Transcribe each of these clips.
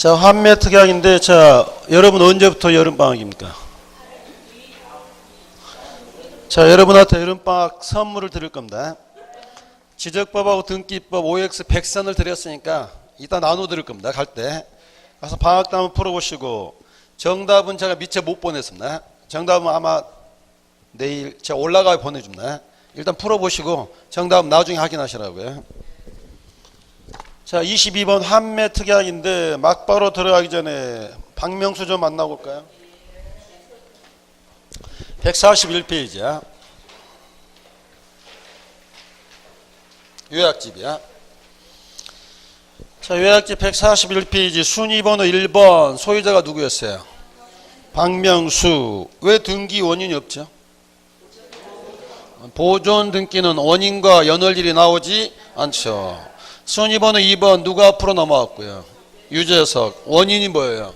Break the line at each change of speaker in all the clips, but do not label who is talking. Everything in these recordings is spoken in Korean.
자, 환매 특약인데, 자, 여러분 언제부터 여름방학입니까? 자, 여러분한테 여름방학 선물을 드릴 겁니다. 지적법하고 등기법 OX 100선을 드렸으니까 이따 나눠 드릴 겁니다. 갈 때. 가서 방학 때 한번 풀어보시고, 정답은 제가 밑에 못 보냈습니다. 정답은 아마 내일 제가 올라가야 보내줍니다. 일단 풀어보시고 정답은 나중에 확인하시라고요. 자, 22번 환매 특약인데 막바로 들어가기 전에 박명수 좀 만나볼까요? 141페이지야. 요약집이야. 자, 요약집 141페이지 순위번호 1번 소유자가 누구였어요? 박명수. 왜 등기 원인이 없죠? 보존 등기는 원인과 연월일이 나오지 않죠. 순위번호 2번 누가 앞으로 넘어왔고요? 유재석. 원인이 뭐예요?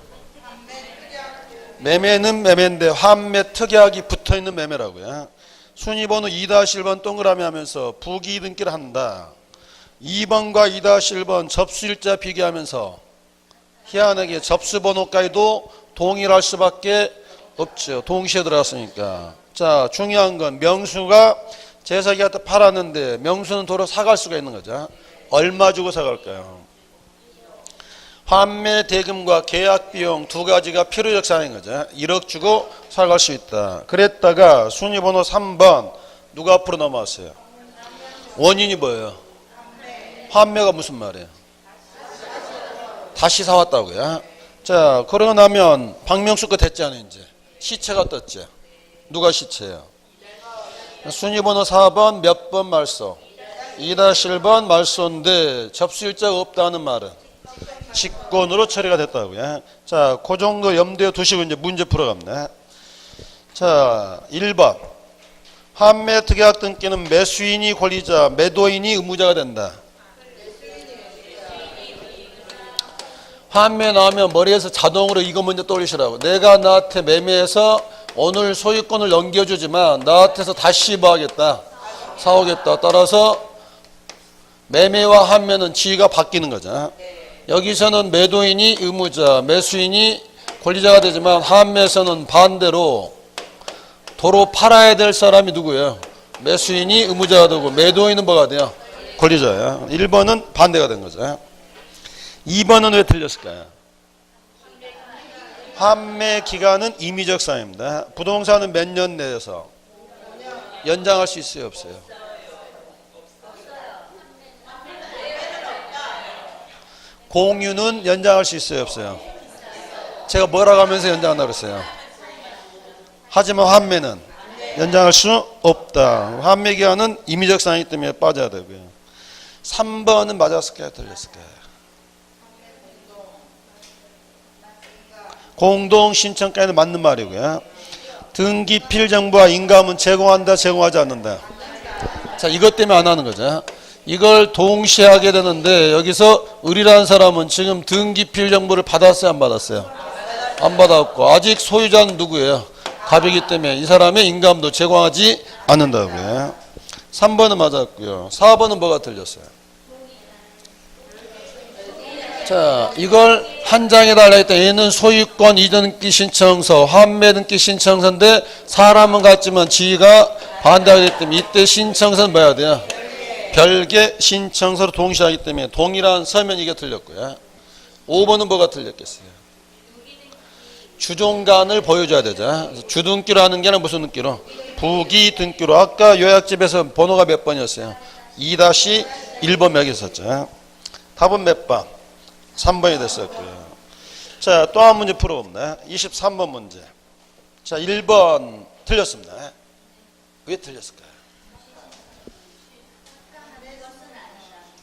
매매는 매매인데 환매 특약이 붙어있는 매매라고요. 순위번호 2-1번 동그라미 하면서 부기 등기를 한다. 2번과 2-1번 접수일자 비교하면서 희한하게 접수번호까지도 동일할 수밖에 없죠. 동시에 들어갔으니까. 자, 중요한 건 명수가 재석이한테 팔았는데 명수는 도로 사갈 수가 있는 거죠. 얼마 주고 사갈까요? 환매 대금과 계약 비용 두 가지가 필요적 사항인 거죠. 1억 주고 사갈 수 있다. 그랬다가 순위번호 3번 누가 앞으로 넘어왔어요? 원인이 뭐예요? 환매가 무슨 말이에요? 다시 사왔다고요. 자, 그러고 나면 박명수 거 됐잖아요. 이제 시체가 떴죠. 누가 시체예요? 순위번호 4번 몇 번 말소? 2-1번 말소인데 접수일자가 없다는 말은 직권으로 처리가 됐다고요. 자, 그 정도 염두에 두시고 이제 문제 풀어갑니다. 자, 1번 환매 특약 등기는 매수인이 권리자, 매도인이 의무자가 된다. 환매 나오면 머리에서 자동으로 이거 먼저 떠올리시라고. 내가 나한테 매매해서 오늘 소유권을 넘겨주지만 나한테서 다시 뭐 하겠다? 사오겠다. 따라서 매매와 환매는 지위가 바뀌는 거죠. 여기서는 매도인이 의무자, 매수인이 권리자가 되지만 환매에서는 반대로 도로 팔아야 될 사람이 누구예요? 매수인이 의무자가 되고 매도인은 뭐가 돼요? 권리자예요. 1번은 반대가 된 거죠. 2번은 왜 틀렸을까요? 환매 기간은 임의적 사항입니다. 부동산은 몇 년 내에서 연장할 수 있어요? 없어요? 공유는 연장할 수 있어요? 없어요? 제가 뭐라고 하면서 연장한다고 그랬어요? 하지만 환매는 연장할 수 없다. 환매 기간은 임의적 사항이기 때문에 빠져야 되고요. 3번은 맞았을까요? 틀렸을까요? 공동신청까지는 맞는 말이고요. 등기 필정보와 인감은 제공한다, 제공하지 않는다. 자, 이것 때문에 안 하는 거죠. 이걸 동시에 하게 되는데 여기서 을이라는 사람은 지금 등기 필정보를 받았어요, 안 받았어요? 안 받았고 아직 소유자는 누구예요? 갑이기 때문에 이 사람의 인감도 제공하지 않는다고요. 3번은 맞았고요. 4번은 뭐가 틀렸어요? 자, 이걸 한 장에 달라 했다. 얘는 소유권 이전 등기 신청서, 환매 등기 신청서인데 사람은 같지만 지위가 반대하기 때문에 이때 신청서는 뭐 해야 돼요? 별개 신청서로 동시에 하기 때문에 동일한 서면 이게 틀렸고요. 5번은 뭐가 틀렸겠어요? 주종간을 보여줘야 되죠. 주등기로 하는 게 아니라 무슨 등기로? 부기 등기로. 아까 요약집에서 번호가 몇 번이었어요? 2-1번 몇 있었죠. 답은 몇 번? 3번이 됐었고요. 자, 또 한 문제 풀어봅니다. 23번 문제. 자, 1번 틀렸습니다. 왜 틀렸을까요?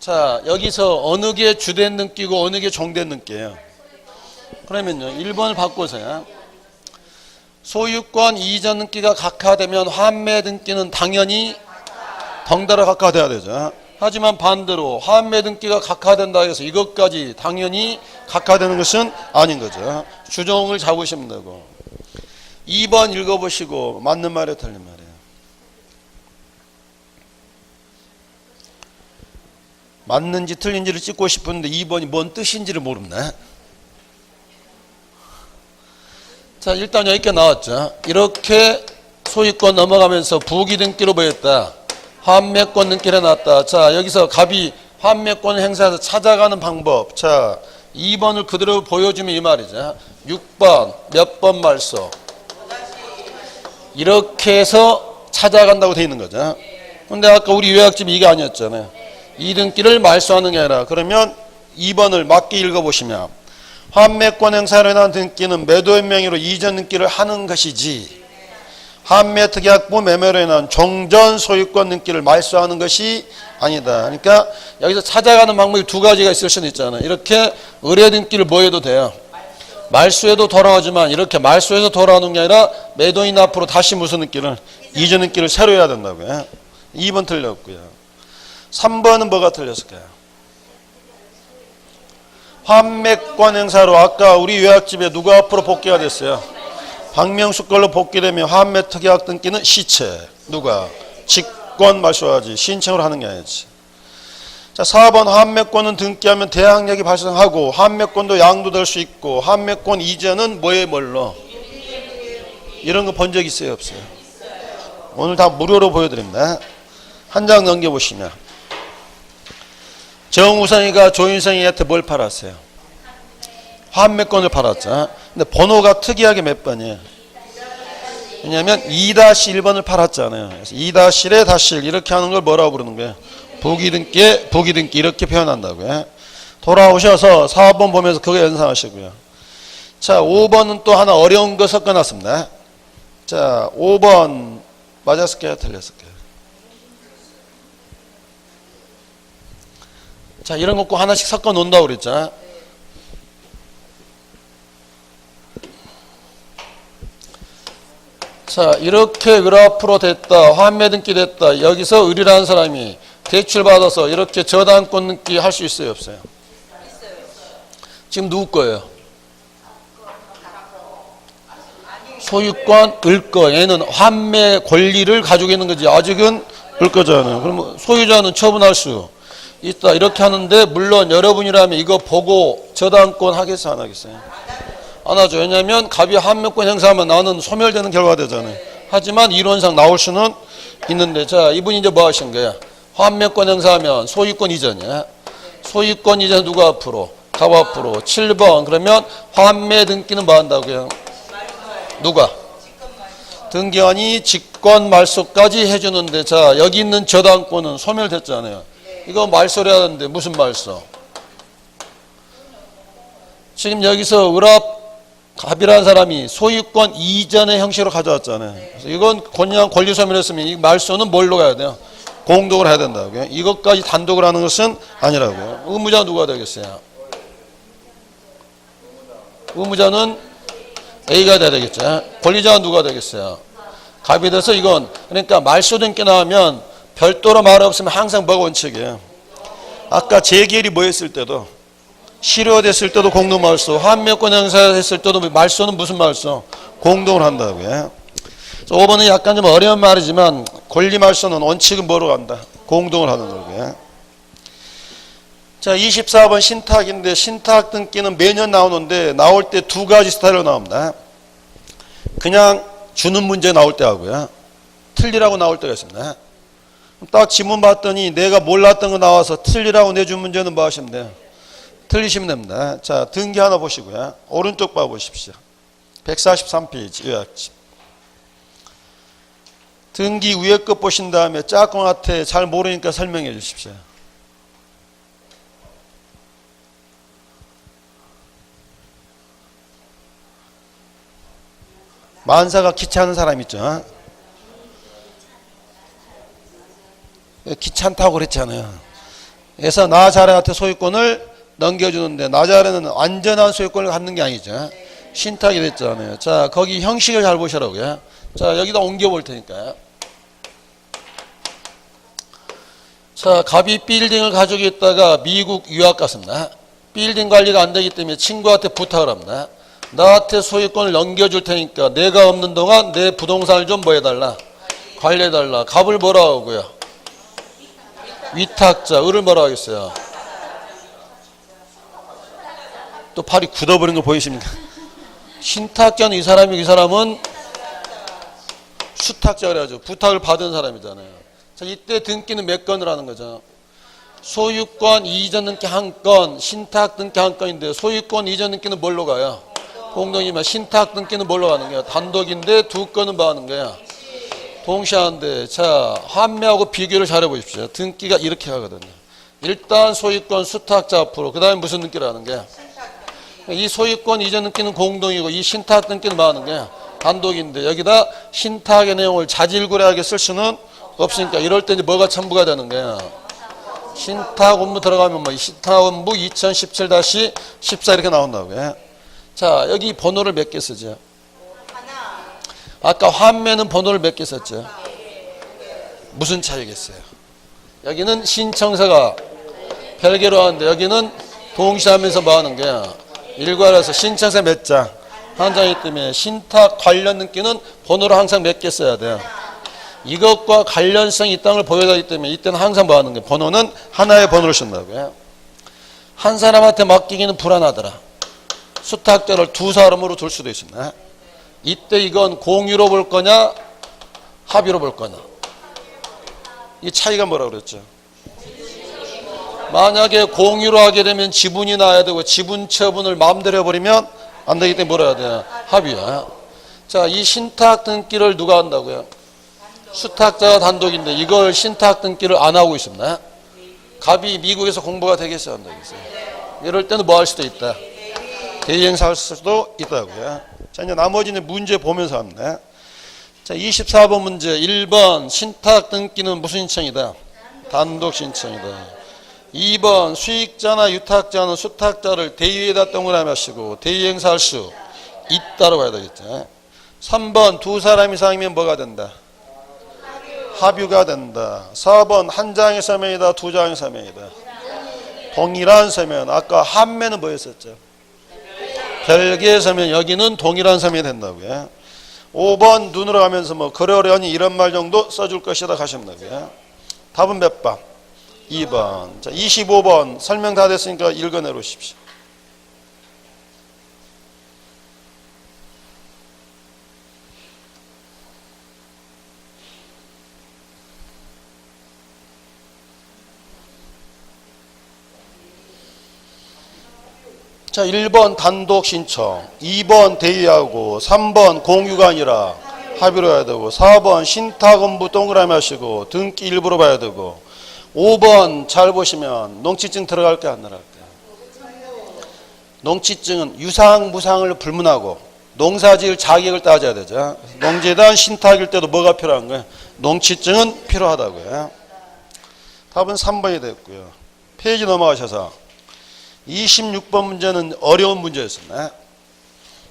자, 여기서 어느 게 주된 등기고 어느 게 종된 등기예요? 그러면요, 1번을 바꿔서요. 소유권 이전 등기가 각하되면 환매 등기는 당연히 덩달아 각하돼야 되죠. 하지만 반대로 환매 등기가 각하된다 해서 이것까지 당연히 각하되는 것은 아닌 거죠. 주종을 잡으시면 되고. 2번 읽어보시고 맞는 말이에요, 틀린 말이에요? 맞는지 틀린지를 찍고 싶은데 2번이 뭔 뜻인지를 모릅니다. 자, 일단 여기까지 나왔죠. 이렇게 소유권 넘어가면서 부기 등기로 보였다. 환매권 등기를 해놨다. 자, 여기서 갑이 환매권 행사해서 찾아가는 방법. 자, 2번을 그대로 보여주면 이 말이죠. 6번 몇 번 말소. 이렇게 해서 찾아간다고 돼 있는 거죠. 근데 아까 우리 요약집이 이게 아니었잖아요. 이 등기를 말소하는 게 아니라, 그러면 2번을 맞게 읽어보시면 환매권 행사로 인한 등기는 매도인 명의로 이전 등기를 하는 것이지, 환매 특약부 매매로 인한 종전 소유권 등기를 말소하는 것이 아니다. 그러니까 여기서 찾아가는 방법이 두 가지가 있을 수는 있잖아요. 이렇게 의뢰 등기를 뭐 해도 돼요? 말소해도 돌아오지만, 이렇게 말소해서 돌아오는 게 아니라 매도인 앞으로 다시 무슨 등기를, 이전 등기를 새로 해야 된다고요. 2번 틀렸고요. 3번은 뭐가 틀렸을까요? 환매권 행사로 아까 우리 요약집에 누가 앞으로 복귀가 됐어요? 박명수 걸로 복귀되면 환매 특약 등기는 시체. 누가? 직권 말소하지. 신청을 하는 게 아니지. 자, 4번 환매권은 등기하면 대항력이 발생하고 환매권도 양도될 수 있고 환매권 이전은 뭐에 뭘로? 이런 거 본 적 있어요? 없어요? 오늘 다 무료로 보여드립니다. 한 장 넘겨보시면 정우성이가 조인성이한테 뭘 팔았어요? 환매권을 팔았죠. 근데 번호가 특이하게 몇 번이에요? 왜냐하면 2-1번을 팔았잖아요. 그래서 2-1에 -1 이렇게 하는 걸 뭐라고 부르는 거예요? 부기등기, 부기등기 이렇게 표현한다고요. 돌아오셔서 4번 보면서 그거 연상하시고요. 자, 5번은 또 하나 어려운 거 섞어놨습니다. 자, 5번 맞았을까요? 틀렸을까요? 자, 이런 거 꼭 하나씩 섞어 놓는다고 그랬죠. 자, 이렇게 그래프로 됐다. 환매 등기 됐다. 여기서 의리라는 사람이 대출 받아서 이렇게 저당권 등기 할 수 있어요? 없어요? 지금 누구 거예요? 소유권 을 거. 얘는 환매 권리를 가지고 있는 거지. 아직은 을 거잖아요. 그럼 소유자는 처분할 수 있다. 이렇게 하는데, 물론 여러분이라면 이거 보고 저당권 하겠어요? 안 하겠어요? 안 하죠. 왜냐하면 갑이 환매권 행사하면 나는 소멸되는 결과가 되잖아요. 하지만 이론상 나올 수는 있는데, 자, 이분이 이제 뭐 하신 거야? 환매권 행사하면 소유권 이전이야. 소유권 이전 누가 앞으로? 갑 앞으로. 7번. 그러면 환매 등기는 뭐 한다고요? 누가? 등기관이 직권 말소까지 해주는데, 자, 여기 있는 저당권은 소멸됐잖아요. 이거 말소를 해야 하는데 무슨 말소? 지금 여기서 갑이라는 사람이 소유권 이전의 형식으로 가져왔잖아요. 그래서 이건 그냥 권리 소멸했으면 이 말소는 뭘로 가야 돼요? 공동으로 해야 된다고요. 이것까지 단독으로 하는 것은 아니라고요. 의무자는 누가 되겠어요? 의무자는 A가 돼야 되겠죠. 권리자는 누가 되겠어요? 갑이 돼서 이건, 그러니까 말소 등기 나오면 별도로 말 없으면 항상 뭐가 원칙이에요? 아까 재결이 뭐 했을 때도, 실효됐을 때도 공동말소, 환매권 행사했을 때도 말소는 무슨 말소? 공동을 한다고요. 5번은 약간 좀 어려운 말이지만 권리말소는 원칙은 뭐로 간다? 공동을 하는 거고요. 자, 24번 신탁인데, 신탁 등기는 매년 나오는데 나올 때 두 가지 스타일로 나옵니다. 그냥 주는 문제 나올 때 하고요. 틀리라고 나올 때가 있습니다. 딱 지문 봤더니 내가 몰랐던 거 나와서 틀리라고 내준 문제는 뭐 하시면 돼요? 틀리시면 됩니다. 자, 등기 하나 보시고요. 오른쪽 봐 보십시오. 143페이지 요약집. 등기 위에 것 보신 다음에 짝꿍한테 잘 모르니까 설명해 주십시오. 만사가 귀찮은 사람 있죠? 귀찮다고 그랬잖아요. 그래서 나자레한테 소유권을 넘겨주는데, 나자레는 완전한 소유권을 갖는 게 아니죠. 신탁이 됐잖아요. 자, 거기 형식을 잘 보시라고요. 자, 여기다 옮겨볼 테니까요. 자, 갑이 빌딩을 가지고 있다가 미국 유학 갔습니다. 빌딩 관리가 안 되기 때문에 친구한테 부탁을 합니다. 나한테 소유권을 넘겨줄 테니까 내가 없는 동안 내 부동산을 좀 뭐 해달라? 관리해달라. 갑을 뭐라고 하고요? 위탁자. 을을 뭐라고 하겠어요? 또 팔이 굳어버린 거 보이십니까? 신탁자는 이 사람은 수탁자 그래가지고 부탁을 받은 사람이잖아요. 자, 이때 등기는 몇 건을 하는 거죠? 소유권 이전 등기 한 건, 신탁 등기 한 건인데 소유권 이전 등기는 뭘로 가요? 공동이면 신탁 등기는 뭘로 가는 거야? 단독인데 두 건은 뭐 하는 거야? 동시에 하는데, 자, 환매하고 비교를 잘해 보십시오. 등기가 이렇게 하거든요. 일단 소유권 수탁자 앞으로, 그 다음에 무슨 등기를 하는 거야? 이 소유권 이전 등기는 공동이고 이 신탁 등기는 뭐 하는 거야? 단독인데 여기다 신탁의 내용을 자질구레하게 쓸 수는 없으니까 이럴 때 이제 뭐가 첨부가 되는 거야? 신탁 업무 들어가면 뭐 신탁 업무 2017-14 이렇게 나온다고요. 자, 여기 번호를 몇 개 쓰죠? 아까 환매는 번호를 몇 개 썼죠? 무슨 차이겠어요? 여기는 신청서가 별개로 하는데 여기는 동시에 하면서 뭐 하는 거야? 일괄해서 신청서 몇 장? 한 장이기 때문에 신탁 관련 등기는 번호를 항상 몇 개 써야 돼요. 이것과 관련성이 있다는 걸 보여야 하기 때문에 이때는 항상 뭐 하는 거예요? 번호는 하나의 번호를 쓴다고요. 한 사람한테 맡기기는 불안하더라. 수탁자를 두 사람으로 둘 수도 있습니다. 이때 이건 공유로 볼 거냐 합의로 볼 거냐, 이 차이가 뭐라고 그랬죠? 만약에 공유로 하게 되면 지분이 나야 되고 지분 처분을 마음대로 해버리면 안 되기 때문에 뭐라 해야 돼요? 합의야. 자, 이 신탁 등기를 누가 한다고요? 수탁자가 단독인데 이걸 신탁 등기를 안 하고 있습니다. 갑이 미국에서 공부가 되겠어요, 안 되겠어요? 이럴 때는 뭐 할 수도 있다? 대행사 할 수도 있다고요. 자, 이제 나머지는 문제 보면서 합니다. 자, 24번 문제. 1번 신탁 등기는 무슨 신청이다? 단독 신청이다. 2번 수익자나 유탁자는 수탁자를 대위에다 동그라미 하시고 대위행사할 수 있다라고 해야 되겠죠. 3번 두 사람 이상이면 뭐가 된다? 합유가 된다. 4번 한 장의 서명이다, 두 장의 서명이다. 동일한 서명. 아까 한매는 뭐였었죠? 별개의 서명. 여기는 동일한 서명이 된다고요. 5번 눈으로 가면서 뭐 그러려니 이런 말 정도 써줄 것이다 가시면 되고요. 답은 몇 번? 2번. 자, 25번 설명 다 됐으니까 읽어내놓으십시오. 자, 1번 단독 신청, 2번 대의하고 3번 공유가 아니라 합의로 해야 되고 4번 신탁업무 동그라미 하시고 등기 일부로 봐야 되고 5번 잘 보시면 농지증 들어갈게 안 들어갈게? 농지증은 유상 무상을 불문하고 농사지을 자격을 따져야 되죠. 농지에 대한 신탁일 때도 뭐가 필요한 거예요? 농지증은 필요하다고요. 답은 3번이 됐고요. 페이지 넘어가셔서 26번 문제는 어려운 문제였습니다.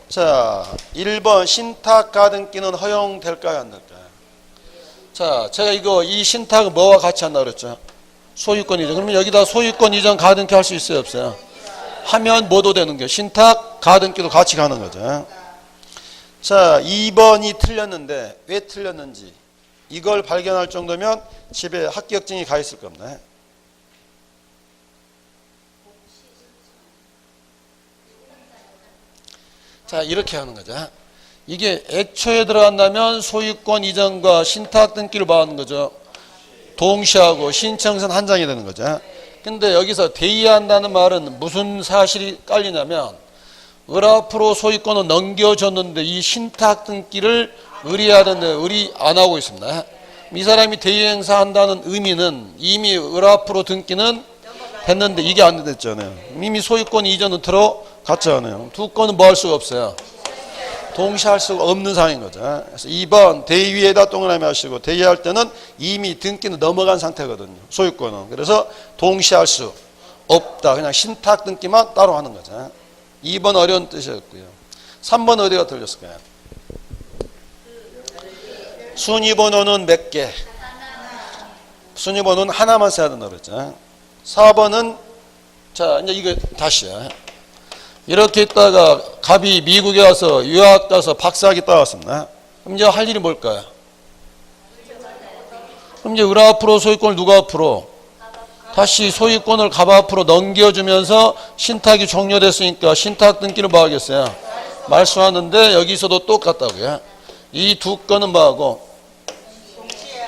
자, 1번 신탁 가등기는 허용될까요, 안 될까요? 자, 제가 이 신탁은 뭐와 같이 한다고 그랬죠? 소유권 이전. 그러면 여기다 소유권 이전 가등기 할 수 있어요, 없어요? 하면 뭐도 되는 게 신탁 가등기도 같이 가는 거죠. 자, 2번이 틀렸는데 왜 틀렸는지 이걸 발견할 정도면 집에 합격증이 가 있을 겁니다. 자, 이렇게 하는 거죠. 이게 애초에 들어간다면 소유권 이전과 신탁 등기를 봐하는 거죠. 동시하고 신청서는 한 장이 되는 거죠. 근데 여기서 대의한다는 말은 무슨 사실이 깔리냐면 을 앞으로 소유권을 넘겨줬는데 이 신탁 등기를 의리하는데 의리 안 하고 있습니다. 이 사람이 대의행사 한다는 의미는 이미 을 앞으로 등기는 됐는데 이게 안 됐잖아요. 이미 소유권 이전은 들어갔잖아요. 두 건은 뭐 할 수가 없어요. 동시에 할 수가 없는 상황인 거죠. 그래서 2번 대위에다 동그라미 하시고 대위할 때는 이미 등기는 넘어간 상태거든요. 소유권은. 그래서 동시에 할 수 없다. 그냥 신탁 등기만 따로 하는 거죠. 2번 어려운 뜻이었고요. 3번 어디가 틀렸을까요? 순위번호는 몇 개? 순위번호는 하나만 써야 된다고 그랬죠. 4번은 자, 이제 이거 다시요. 이렇게 있다가 갑이 미국에 와서 유학 가서 박사학위 따왔습니다. 그럼 이제 할 일이 뭘까요? 그럼 이제 을 앞으로 소유권을 누가 앞으로? 다시 소유권을 갑 앞으로 넘겨주면서 신탁이 종료됐으니까 신탁 등기를 뭐 하겠어요? 말소하는데 여기서도 똑같다고요. 이 두 건은 뭐하고?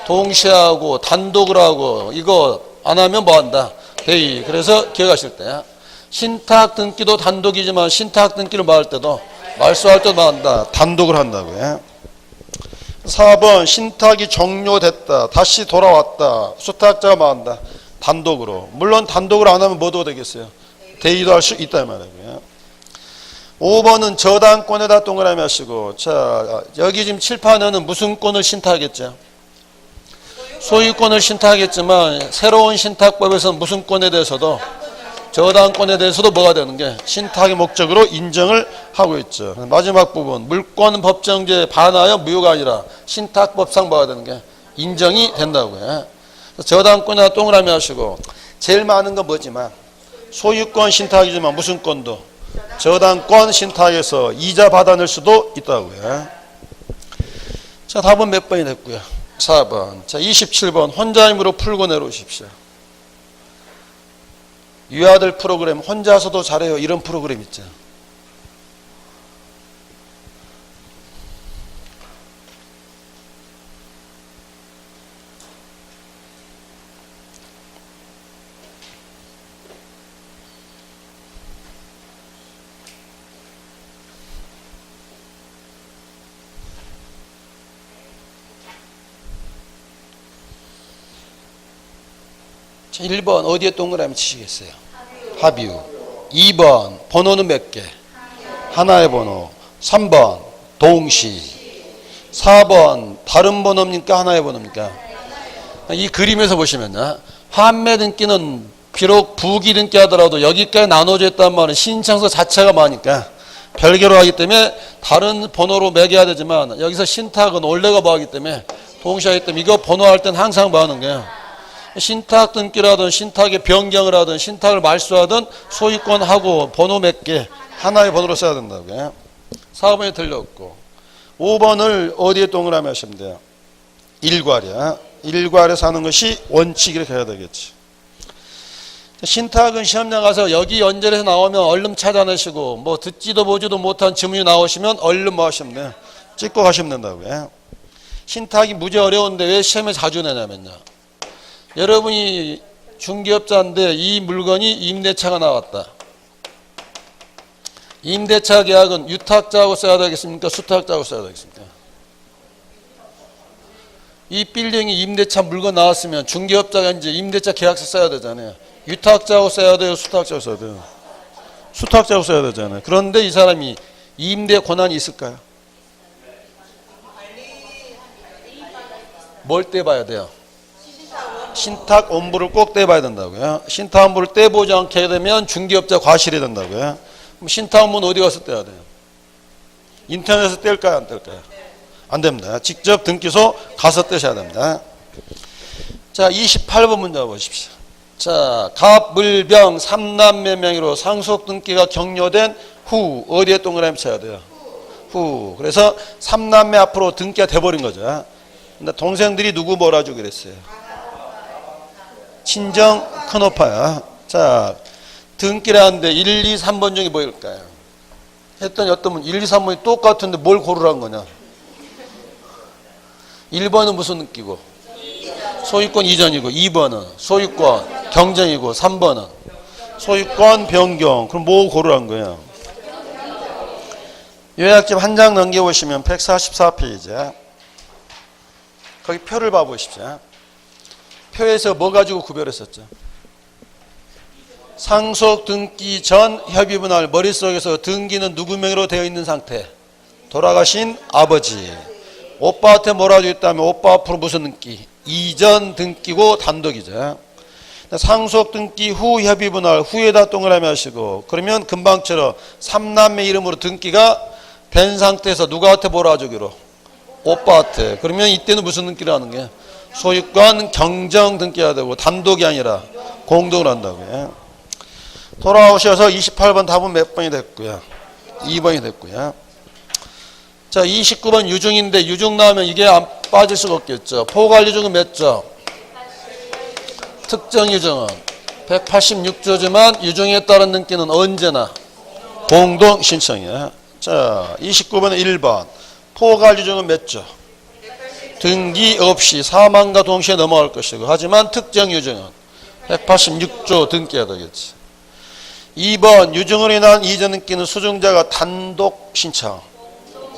동시에 하고 단독을 하고 이거 안 하면 뭐 한다? 대의. 그래서 기억하실 때 신탁 등기도 단독이지만 신탁 등기를 뭐 할 때도 말소할 때도 뭐 한다? 단독을 한다고요. 4번 신탁이 종료됐다. 다시 돌아왔다. 수탁자가 뭐 한다? 단독으로. 물론 단독으로 안 하면 뭐도 되겠어요? 대의도 할 수 있다 말이고요. 5번은 저당권에다 동그라미 하시고, 자, 여기 지금 칠판에는 무슨 권을 신탁하겠죠? 소유권을 신탁하겠지만 새로운 신탁법에서는 무슨 권에 대해서도 저당권에 대해서도 뭐가 되는 게 신탁의 목적으로 인정을 하고 있죠. 마지막 부분 물권 법정제 반하여 무효가 아니라 신탁법상 뭐가 되는 게 인정이 된다고요. 저당권에다 동그라미 하시고 제일 많은 건 뭐지만 소유권 신탁이지만 무슨 권도 저당권 신탁에서 이자 받아낼 수도 있다고요. 자, 답은 몇 번이 됐고요. 4번. 자, 27번 혼자 힘으로 풀고 내려오십시오. 유아들 프로그램 혼자서도 잘해요. 이런 프로그램 있죠. 자, 1번 어디에 동그라미 치시겠어요? 합유. 2번 번호는 몇 개? 하나의 번호. 3번 동시. 4번 다른 번호입니까? 하나의 번호입니까? 이 그림에서 보시면요. 환매 등기는 비록 부기 등기 하더라도 여기까지 나눠져 있단 말은 신청서 자체가 많으니까 별개로 하기 때문에 다른 번호로 매겨야 되지만 여기서 신탁은 원래가 뭐하기 때문에 동시하기 때문에 이거 번호할 땐 항상 뭐 하는 거예요? 신탁 등기라든 신탁의 변경을 하든 신탁을 말소하든 소유권하고 번호 몇 개 하나의 번호로 써야 된다고요. 4번이 틀렸고 5번을 어디에 동그라미 하시면 돼요? 일괄이야. 일괄에서 하는 것이 원칙이라고 해야 되겠지. 신탁은 시험장 가서 여기 연결해서 나오면 얼른 찾아내시고 뭐 듣지도 보지도 못한 지문이 나오시면 얼른 뭐 하시면 돼요? 찍고 가시면 된다고요. 신탁이 무지 어려운데 왜 시험에 자주 내냐면요. 여러분이 중개업자인데 이 물건이 임대차가 나왔다. 임대차 계약은 유탁자하고 써야 되겠습니까? 수탁자하고 써야 되겠습니까? 이 빌딩이 임대차 물건 나왔으면 중개업자가 이제 임대차 계약서 써야 되잖아요. 유탁자하고 써야 돼요? 수탁자하고 써야 돼요? 수탁자하고 써야 되잖아요. 그런데 이 사람이 임대 권한이 있을까요? 뭘 떼봐야 돼요? 신탁 원부를 꼭 떼봐야 된다고요. 신탁 원부를 떼보지 않게 되면 중개업자 과실이 된다고요. 그럼 신탁 원부는 어디 가서 떼야 돼요? 인터넷에서 뗄까요? 안 뗄까요? 안 됩니다. 직접 등기소 가서 떼셔야 됩니다. 자, 28번 문제 보십시오. 자, 갑, 물, 병, 삼남매 명의로 상속 등기가 격려된 후 어디에 동그라미 쳐야 돼요? 후. 그래서 삼남매 앞으로 등기가 돼버린 거죠. 근데 동생들이 누구 몰아주기로 그랬어요? 친정 큰오빠야. 자, 등기를 하는데 1, 2, 3번 중에 뭐일까요? 했더니 어떤 분 1, 2, 3번이 똑같은데 뭘 고르라는 거냐? 1번은 무슨 등기고? 소유권 이전이고 2번은 소유권 경쟁이고 3번은 소유권 변경. 그럼 뭐 고르라는 거예요? 요약집 한 장 넘겨보시면 144페이지. 거기 표를 봐보십시오. 표에서 뭐 가지고 구별했었죠? 상속 등기 전 협의 분할 머릿속에서 등기는 누구 명의로 되어 있는 상태? 돌아가신 아버지. 오빠한테 몰아주고 있다면 오빠 앞으로 무슨 등기? 이전 등기고 단독이죠. 상속 등기 후 협의 분할 후에다 동그라미 하시고 그러면 금방처럼 삼남매 이름으로 등기가 된 상태에서 누구한테 몰아주기로? 오빠한테. 그러면 이때는 무슨 등기를 하는 거예요? 소유권 경정 등기해야 되고 단독이 아니라 공동을 한다고요. 돌아오셔서 28번 답은 몇 번이 됐고요? 2번이 됐고요. 자, 29번 유증인데 유증 나오면 이게 안 빠질 수가 없겠죠. 포괄 유증은 몇 조? 특정 유증은 186조지만 유증에 따른 등기는 언제나 공동 신청이에요. 자, 29번은 1번. 포괄 유증은 몇 조? 등기 없이 사망과 동시에 넘어갈 것이고, 하지만 특정 유증은 186조 등기해야 되겠지. 2번 유증으로 인한 이전 등기는 수증자가 단독 신청.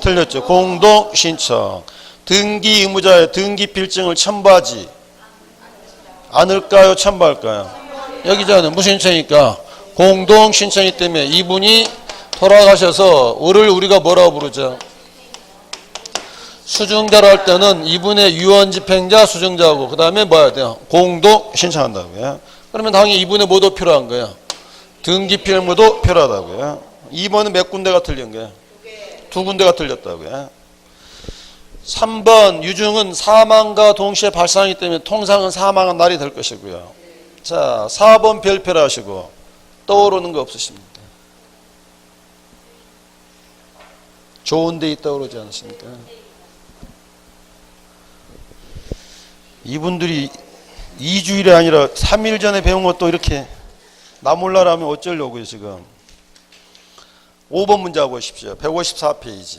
틀렸죠. 공동 신청. 등기 의무자의 등기 필증을 첨부하지 않을까요? 첨부할까요? 여기자는 무슨 신청이니까 공동 신청이기 때문에 이분이 돌아가셔서 을을 우리가 뭐라고 부르죠? 수증자로 할 때는 이분의 유언집행자 수증자고 그 다음에 뭐 해야 돼요? 공동 신청한다고요. 그러면 당연히 이분의 뭐도 필요한 거예요? 등기필무도 필요하다고요. 2번은 몇 군데가 틀린 거예요? 2군데가 틀렸다고요. 3번 유증은 사망과 동시에 발생하기 때문에 통상은 사망한 날이 될 것이고요. 자, 4번 별표를 하시고 떠오르는 거 없으십니까? 좋은 데이 떠오르지 않습니까? 이분들이 2주일이 아니라 3일 전에 배운 것도 이렇게 나 몰라라면 어쩌려고요 지금. 5번 문제 보십시오. 154페이지.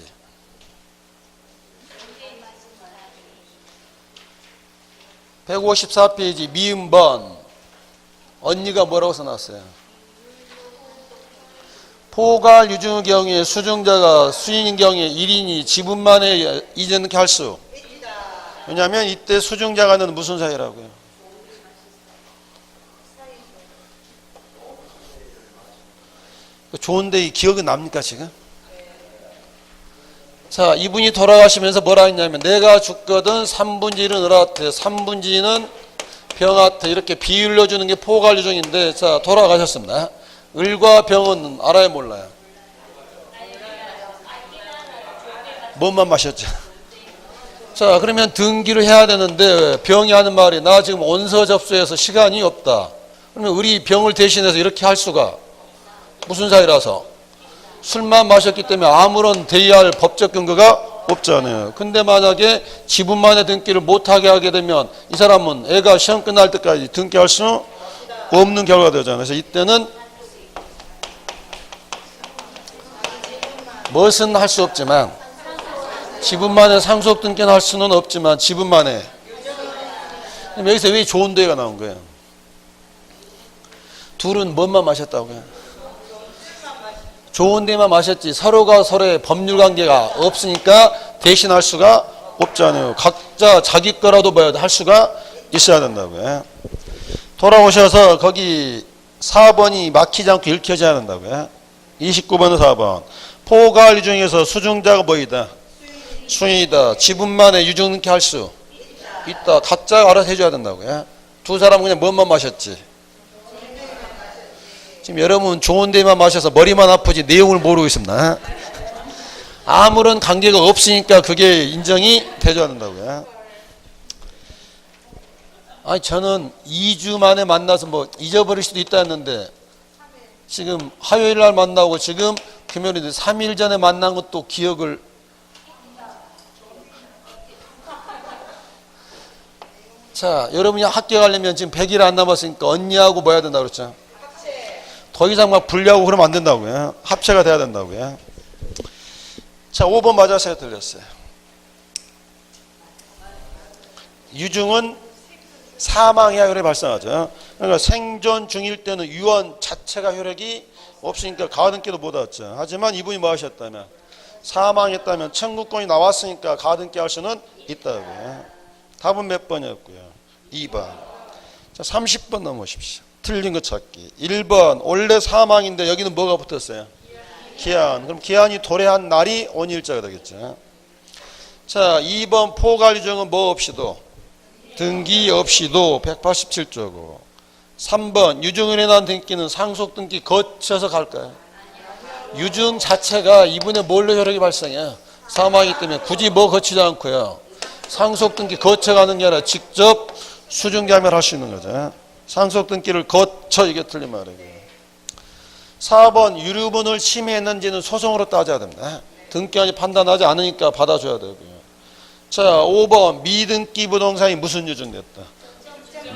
154페이지 미음번. 언니가 뭐라고 써놨어요? 포괄 유증의 경우에 수증자가 수인인 경우에 1인이 지분만에 이전케 할 수. 왜냐하면 이때 수증자가는 무슨 사이라고요? 좋은데 이 기억이 납니까 지금? 자, 이분이 돌아가시면서 뭐라 했냐면 내가 죽거든 3분의 1은 을한테 3분의 2는 병한테 이렇게 비율로 주는 게 포괄 유증인데 자 돌아가셨습니다. 을과 병은 알아요 몰라요? 뭔만 마셨죠? 자 그러면 등기를 해야 되는데 병이 하는 말이 나 지금 원서 접수해서 시간이 없다. 그러면 을이 병을 대신해서 이렇게 할 수가 무슨 사이라서 술만 마셨기 때문에 아무런 대의할 법적 근거가 없잖아요. 근데 만약에 지분만의 등기를 못하게 하게 되면 이 사람은 애가 시험 끝날 때까지 등기할 수 없는 결과가 되잖아요. 그래서 이때는 무엇은 할 수 없지만 지분만의 상속 등기는 할 수는 없지만 지분만의 여기서 왜 좋은 데가 나온 거예요? 둘은 뭔만 마셨다고요? 좋은 데만 마셨지 서로가 서로의 법률 관계가 없으니까 대신할 수가 없잖아요. 각자 자기 거라도 뭐야 할 수가 있어야 된다고요. 돌아오셔서 거기 4번이 막히지 않고 읽혀져야 된다고요. 29번은 4번. 포괄 유증에서 수증자가 뭐이다? 수인이다. 지분만의 유증 등기 할 수 있다. 각자 알아서 해줘야 된다고요. 두 사람은 그냥 뭔만 마셨지? 지금 여러분 좋은 데만 마셔서 머리만 아프지 내용을 모르고 있습니다. 아무런 관계가 없으니까 그게 인정이 되줘야 된다고요. 아니 저는 2주 만에 만나서 뭐 잊어버릴 수도 있다 했는데 지금 화요일 날 만나고 지금 금요일인데 3일 전에 만난 것도 기억을 자 여러분이 학교 가려면 지금 100일 안 남았으니까 언니하고 뭐 해야 된다고 그랬죠? 더 이상 막 분리하고 그러면 안 된다고요. 합체가 돼야 된다고요. 자 5번 맞았어요? 틀렸어요? 유증은 사망해야 혈액이 발생하죠. 그러니까 생존 중일 때는 유언 자체가 혈액이 없으니까 가등기도 못 왔죠. 하지만 이분이 뭐 하셨다면 사망했다면 청구권이 나왔으니까 가등기 할 수는 있다고요. 답은 몇 번이었고요? 2번. 자 30번 넘으십시오. 틀린 거 찾기. 1번 원래 사망인데 여기는 뭐가 붙었어요? 기한. 그럼 기한이 도래한 날이 온일자가 되겠죠. 자 2번 포괄 유증은 뭐 없이도 등기 없이도 187조고 3번 유증을 인한 등기는 상속 등기 거쳐서 갈까요? 유증 자체가 이분의 뭘로 혈액이 발생해요? 사망이기 때문에 굳이 뭐 거치지 않고요. 상속 등기 거쳐가는 게 아니라 직접 수증자면 할 수 있는 거죠. 상속 등기를 거쳐 이게 틀린 말이고요. 4번 유류분을 침해했는지는 소송으로 따져야 됩니다. 등기관이 판단하지 않으니까 받아줘야 되고요. 자 5번 미등기 부동산이 무슨 유증됐다?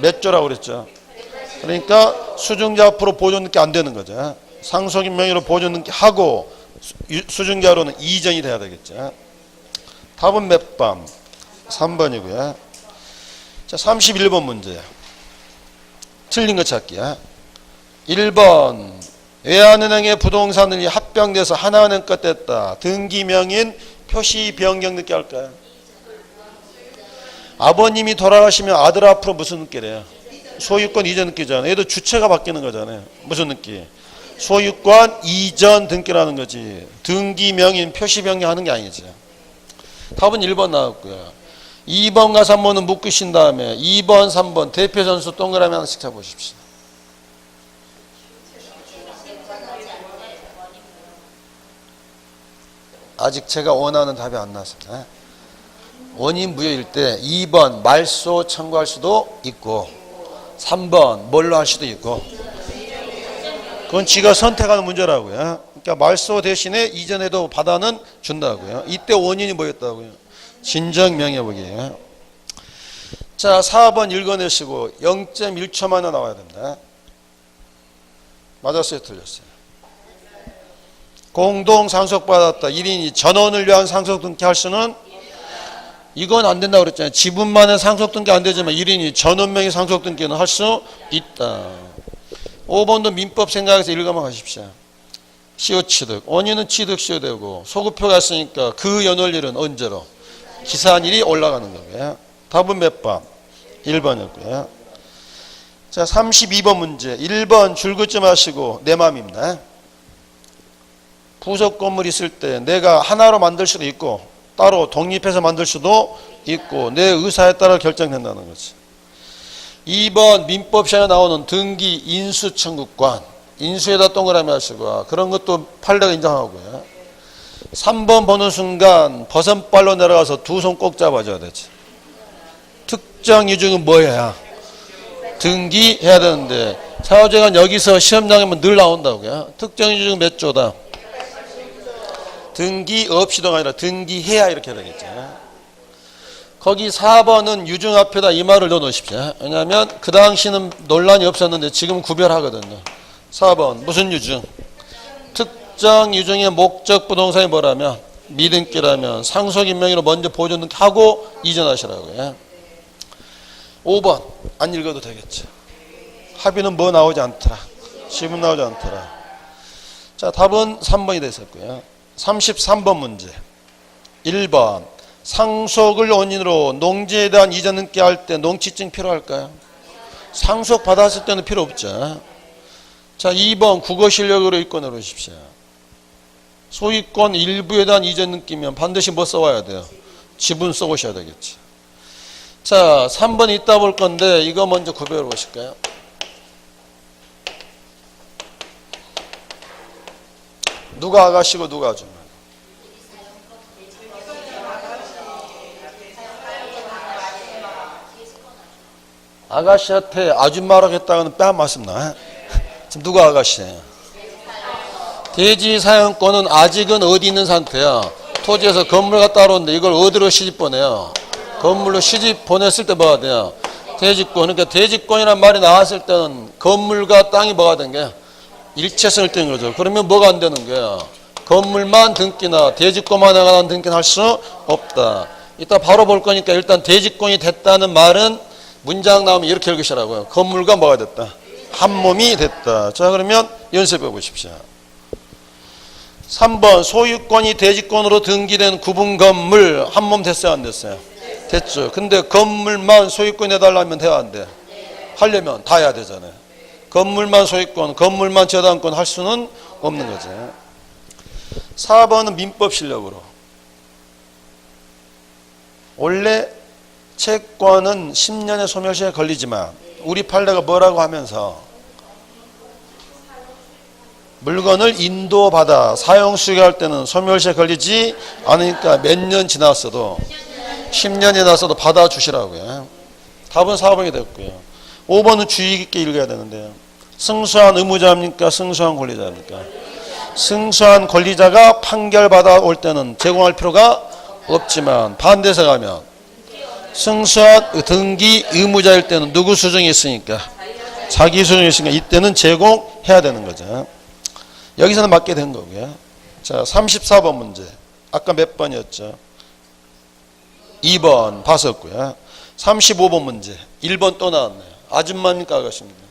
몇 조라고 그랬죠? 그러니까 수증자 앞으로 보존 등기 안 되는 거죠. 상속인 명의로 보존 등기 하고 수증기하로는 이전이 돼야 되겠죠. 답은 몇 번? 3번이고요. 자, 31번 문제. 틀린 거 찾기야. 1번 외환은행의 부동산을 합병돼서 하나은행과 뗐다. 등기명인 표시 변경 늦게 할까요? 아버님이 돌아가시면 아들 앞으로 무슨 늦게래요? 소유권 이전 등기잖아요. 얘도 주체가 바뀌는 거잖아요. 무슨 등기? 소유권 이전 등기라는 거지. 등기 명인 표시 변경하는 게 아니지. 답은 1번 나왔고요. 2번과 3번은 묶으신 다음에 2번, 3번 대표 전수 동그라미 하나씩 잡으십시오. 아직 제가 원하는 답이 안 나왔습니다. 원인 무효일 때 2번 말소 청구할 수도 있고 3번 뭘로 할 수도 있고 그건 지가 선택하는 문제라고요. 그러니까 말소 대신에 이전에도 받아는 준다고요. 이때 원인이 뭐였다고요? 진정 명예복이에요. 자, 4번 읽어내시고 0.1초 만에 나와야 됩니다. 맞았어요? 틀렸어요? 공동 상속받았다. 1인이 전원을 위한 상속 등기할 수는 이건 안 된다고 그랬잖아요. 지분만의 상속 등기 안 되지만 1인이 전원명의 상속 등기는 할 수 있다. 5번도 민법 생각해서 읽어만 가십시오. 시효 취득. 원인은 취득 시효되고 소급표가 있으니까 그 연월일은 언제로? 기산일이 올라가는 거고요. 답은 몇 번? 1번이었고요. 자, 32번 문제. 1번 줄 긋지 마시고 내 맘입니다. 부속 건물 있을 때 내가 하나로 만들 수도 있고 따로 독립해서 만들 수도 있고 내 의사에 따라 결정된다는 거지. 2번 민법 시간에 나오는 등기 인수 청구권 인수에다 동그라미 하시고 그런 것도 판례가 인정하고요. 3번 보는 순간 버선발로 내려가서 두 손 꼭 잡아줘야 되지. 특정 유증은 뭐야? 등기해야 되는데 사후재간 여기서 시험장에만 늘 나온다고요. 특정 유증은 몇 조다? 등기 없이도가 아니라 등기해야 이렇게 되겠죠. 거기 4번은 유증 앞에다 이 말을 넣어 놓으십시오. 왜냐하면 그 당시는 논란이 없었는데 지금 구별하거든요. 4번 무슨 유증? 특정 유증의 목적 부동산이 뭐라면 미등기라면 상속인명의로 먼저 보존 하고 이전하시라고요. 5번 안 읽어도 되겠죠. 합의는 뭐 나오지 않더라. 지분 나오지 않더라. 자, 답은 3번이 됐었고요. 33번 문제. 1번 상속을 원인으로 농지에 대한 이전 등기할 때 농지증 필요할까요? 상속 받았을 때는 필요 없죠. 자, 2번 국어 실력으로 읽고 내려오십시오. 소유권 일부에 대한 이전 등기면 반드시 뭐 써와야 돼요? 지분 써오셔야 되겠지. 자, 3번 이따 볼 건데 이거 먼저 구별해 보실까요? 누가 아가씨고 누가 아줌마? 아가씨한테 아줌마라고 했다가는 뺨 맞습니다. 지금 누가 아가씨예요? 대지 사용권은 아직은 어디 있는 상태야? 토지에서 건물 갖다 오는데 이걸 어디로 시집 보내요? 건물로 시집 보냈을 때 뭐가 돼요? 대지권. 그러니까 대지권이란 말이 나왔을 때는 건물과 땅이 뭐가 된 거야? 일체성을 뗀 거죠. 그러면 뭐가 안 되는 거야? 건물만 등기나 대지권만 관한 등기는 할 수 없다. 이따 바로 볼 거니까 일단 대지권이 됐다는 말은 문장 나오면 이렇게 읽으시라고요. 건물과 뭐가 됐다? 한 몸이 됐다. 자, 그러면 연습해 보십시오. 3번 소유권이 대지권으로 등기된 구분 건물 한 몸 됐어요? 안 됐어요? 됐죠. 근데 건물만 소유권 해달라면 돼야 안 돼? 하려면 다 해야 되잖아요. 건물만 소유권, 건물만 저당권 할 수는 없는 거죠. 4번은 민법 실력으로. 원래 채권은 10년의 소멸시효에 걸리지만 우리 판례가 뭐라고 하면서 물건을 인도받아 사용 수익할 때는 소멸시효에 걸리지 않으니까 몇 년 지났어도 10년이 지났어도 받아주시라고요. 답은 4번이 됐고요. 5번은 주의 깊게 읽어야 되는데요. 승소한 의무자입니까? 승소한 권리자입니까? 승소한 권리자가 판결받아 올 때는 제공할 필요가 없지만 반대서 가면 승소한 등기 의무자일 때는 누구 수정이 있으니까? 자기 수정이 있으니까 이때는 제공해야 되는 거죠. 여기서는 맞게 된 거고요. 자, 자, 34번 문제. 아까 몇 번이었죠? 2번 봤었고요. 35번 문제. 1번 또 나왔네요. 아줌마입니까 아가씨입니까?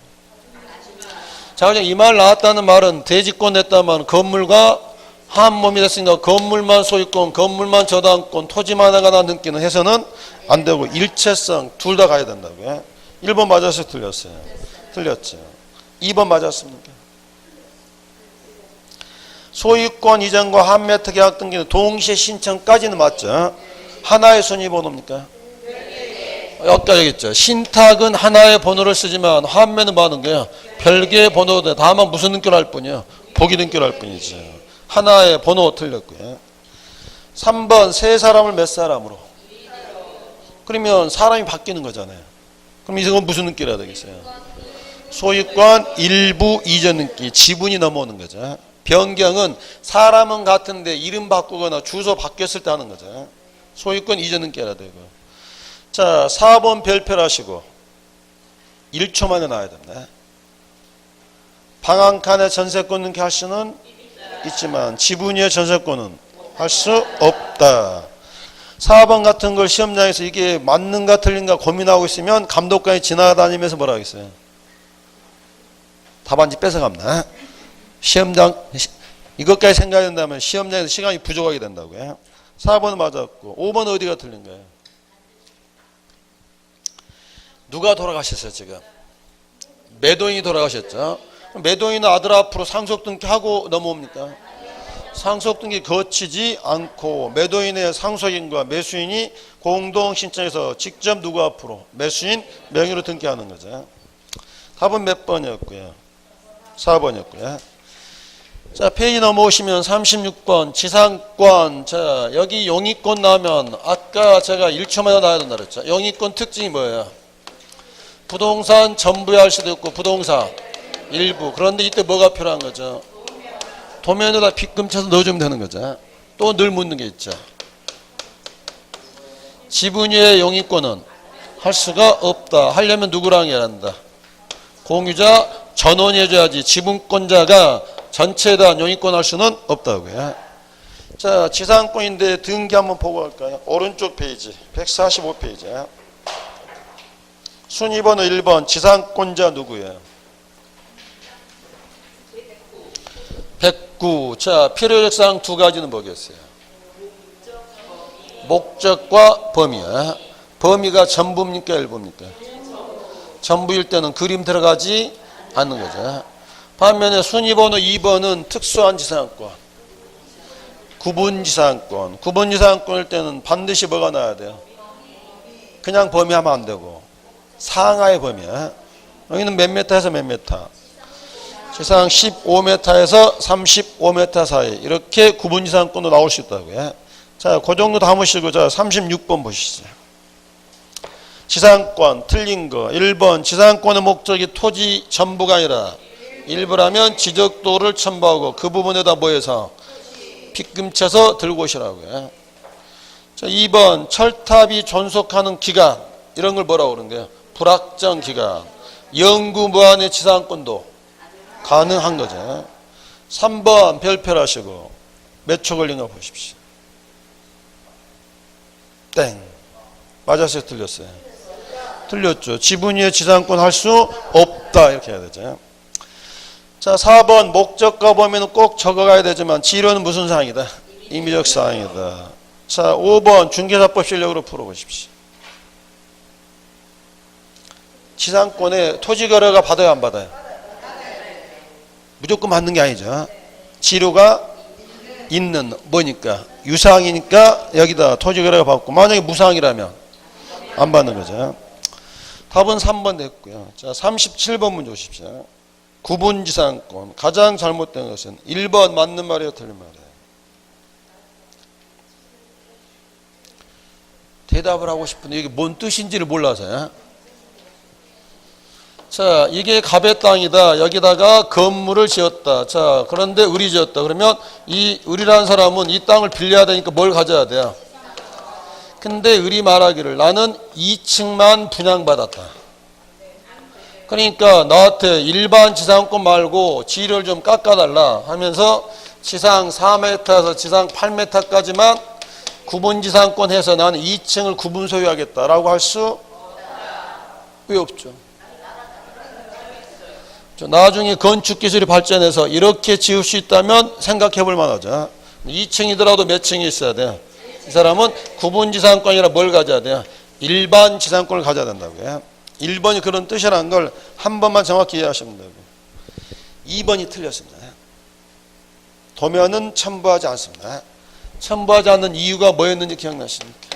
자, 그냥 이 말 나왔다는 말은 대지권 냈다면 건물과 한 몸이 됐으니까 건물만 소유권, 건물만 저당권, 토지만 하나 등기는 해서는 안 되고 일체성 둘 다 가야 된다고요. 1번 맞았어요? 틀렸어요? 틀렸죠. 2번 맞았습니까? 소유권 이전과 한매트 계약 등기는 동시에 신청까지는 맞죠? 하나의 순위번호입니까? 여기까지 있죠. 신탁은 하나의 번호를 쓰지만 환매는 뭐 하는 거야? 별개의 번호도 다만 무슨 등기로 할 뿐이야? 보기 등기로 할 뿐이죠. 하나의 번호 틀렸고요. 3번 세 사람을 몇 사람으로? 그러면 사람이 바뀌는 거잖아요. 그럼 이건 무슨 등기로 해야 되겠어요? 소유권 일부 이전 등기, 지분이 넘어오는 거죠. 변경은 사람은 같은데 이름 바꾸거나 주소 바뀌었을 때 하는 거죠. 소유권 이전 등기 해야 되고. 자, 4번 별표를 하시고 1초 만에 나와야 됩니다. 방 한 칸에 전세권 등기 할 수는 있지만 지분 위에 전세권은 할 수 없다. 4번 같은 걸 시험장에서 이게 맞는가 틀린가 고민하고 있으면 감독관이 지나다니면서 뭐라 하겠어요? 답안지 뺏어갑니다. 시험장 이것까지 생각해야 된다면 시험장에서 시간이 부족하게 된다고요. 4번은 맞았고 5번 어디가 틀린 거예요? 누가 돌아가셨어요 지금? 매도인이 돌아가셨죠. 매도인은 아들 앞으로 상속등기하고 넘어옵니까? 상속등기 거치지 않고 매도인의 상속인과 매수인이 공동 신청해서 직접 누구 앞으로? 매수인 명의로 등기하는 거죠. 답은 몇 번이었고요? 4번이었고요. 자, 페이지 넘어오시면 36번 지상권. 자, 여기 용의권 나오면 아까 제가 1초마다 나와야 된다 그랬죠. 용의권 특징이 뭐예요? 부동산 전부에 할 수도 있고 부동산 일부. 그런데 이때 뭐가 필요한 거죠? 도면에다 빗금 쳐서 넣어주면 되는 거죠. 또 늘 묻는 게 있죠. 지분 위의 용의권은 할 수가 없다. 하려면 누구랑 해야 한다? 공유자 전원이 해줘야지 지분권자가 전체에 대한 용의권 할 수는 없다고요. 자, 지상권인데 등기 한번 보고 갈까요? 오른쪽 페이지 145페이지. 순위번호 1번 지상권자 누구예요? 109. 자, 필요적사항 두 가지는 뭐겠어요? 목적과 범위야. 범위가 전부입니까 일부입니까? 전부일 때는 그림 들어가지 않는 거죠. 반면에 순위번호 2번은 특수한 지상권, 구분지상권. 구분지상권일 때는 반드시 뭐가 나와야 돼요? 그냥 범위하면 안 되고 상하의 범위야. 여기는 몇 미터에서 몇 미터? 지상 15m에서 35m 사이. 이렇게 구분지상권도 나올 수 있다고요. 자, 그 정도 담으시고 자 36번 보시죠. 지상권 틀린 거. 1번 지상권의 목적이 토지 전부가 아니라 일부라면 지적도를 첨부하고 그 부분에다 뭐해서 빗금 쳐서 들고 오시라고요. 자, 2번 철탑이 존속하는 기간. 이런 걸 뭐라고 그러는 거예요? 불확정 기간. 영구 무한의 지상권도 가능한 거죠. 3번 별표를 하시고 몇 초 걸린가 보십시오. 땡. 맞았어요? 틀렸어요? 틀렸죠. 지분 위에 지상권 할 수 없다. 이렇게 해야 되죠. 자, 4번 목적과 범위는 꼭 적어가야 되지만 지료는 무슨 사항이다? 임의적 사항이다. 자, 5번 중개사법 실력으로 풀어보십시오. 지상권에 토지거래가 받아요 안 받아요? 무조건 받는 게 아니죠. 지료가 있는 뭐니까 유사항이니까 여기다 토지거래가 받고 만약에 무사항이라면 안 받는 거죠. 답은 3번 됐고요. 자, 37번 문제 보십시오. 구분지상권 가장 잘못된 것은 1번 맞는 말이에요 틀린 말이에요? 대답을 하고 싶은데 이게 뭔 뜻인지를 몰라서요. 자, 이게 갑의 땅이다. 여기다가 건물을 지었다. 자, 그런데 을이 지었다. 그러면 이 을이라는 사람은 이 땅을 빌려야 되니까 뭘 가져야 돼요? 근데 을이 말하기를 나는 2층만 분양받았다. 그러니까 나한테 일반 지상권 말고 지를 좀 깎아달라 하면서 지상 4m에서 지상 8m까지만 구분지상권 해서 나는 2층을 구분 소유하겠다라고 할 수 왜 없죠? 나중에 건축기술이 발전해서 이렇게 지을 수 있다면 생각해 볼 만하죠. 2층이더라도 몇 층이 있어야 돼? 이 사람은 구분지상권이라 뭘 가져야 돼요? 일반 지상권을 가져야 된다고요. 1번이 그런 뜻이라는 걸 한 번만 정확히 이해하시면 되고 2번이 틀렸습니다. 도면은 첨부하지 않습니다. 첨부하지 않는 이유가 뭐였는지 기억나십니까?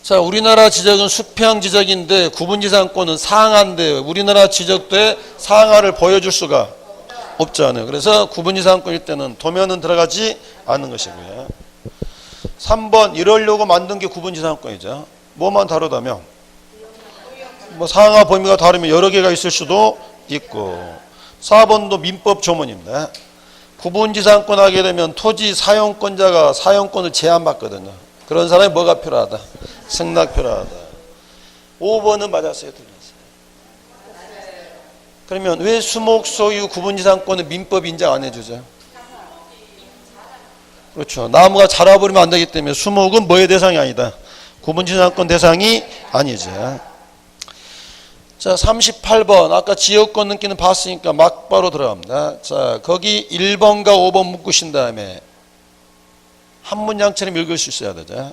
자, 우리나라 지적은 수평 지적인데 구분지상권은 상하인데 우리나라 지적도에 상하를 보여줄 수가 없잖아요. 그래서 구분지상권일 때는 도면은 들어가지 않는 것이고요. 3번 이러려고 만든 게 구분지상권이죠. 뭐만 다르다면 뭐 상하 범위가 다르면 여러 개가 있을 수도 있고 4번도 민법 조문입니다. 구분지상권 하게 되면 토지 사용권자가 사용권을 제한받거든요. 그런 사람이 뭐가 필요하다? 승낙 필요하다. 5번은 맞았어요? 틀렸어요? 그러면 왜 수목 소유 구분지상권은 민법 인정 안 해주죠? 그렇죠. 나무가 자라버리면 안 되기 때문에 수목은 뭐의 대상이 아니다? 구분지상권 대상이 아니죠. 자, 38번. 아까 지역권 등기는 봤으니까 막바로 들어갑니다. 자, 거기 1번과 5번 묶으신 다음에 한 문장처럼 읽을 수 있어야 되죠.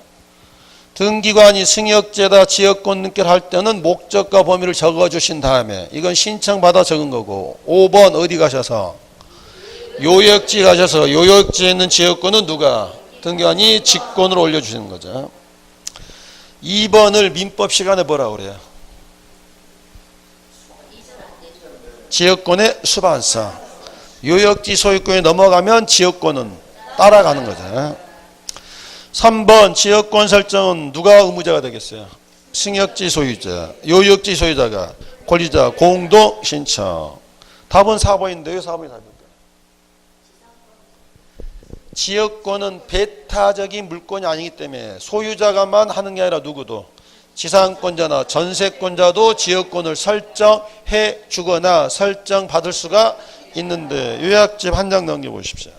등기관이 승역제다 지역권 등기를 할 때는 목적과 범위를 적어주신 다음에 이건 신청받아 적은 거고 5번 어디 가셔서 요역지 가셔서 요역지에 있는 지역권은 누가? 등기관이 직권으로 올려주시는 거죠. 2번을 민법 시간에 뭐라고 그래요? 지역권의 수반성. 요역지 소유권이 넘어가면 지역권은 따라가는 거죠. 3번 지역권 설정은 누가 의무자가 되겠어요? 승역지 소유자, 요역지 소유자가 권리자 공동 신청. 답은 4번인데 왜 4번이 답입니까? 지역권은 배타적인 물권이 아니기 때문에 소유자가만 하는 게 아니라 누구도 지상권자나 전세권자도 지역권을 설정해 주거나 설정받을 수가 있는데 요약집 한 장 넘겨보십시오.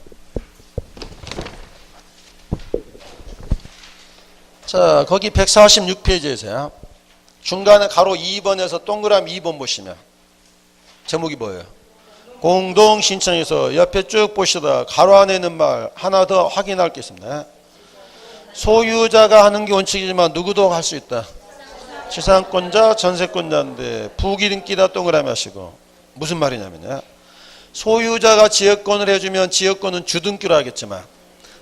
자, 거기 146페이지에서요. 중간에 가로 2번에서 동그라미 2번 보시면 제목이 뭐예요? 공동신청에서 옆에 쭉 보시다 가로 안에 있는 말 하나 더 확인할 게 있습니다. 소유자가 하는 게 원칙이지만 누구도 할 수 있다. 지상권자, 전세권자인데 부기등기다 동그라미 하시고 무슨 말이냐면요. 소유자가 지역권을 해주면 지역권은 주등기로 하겠지만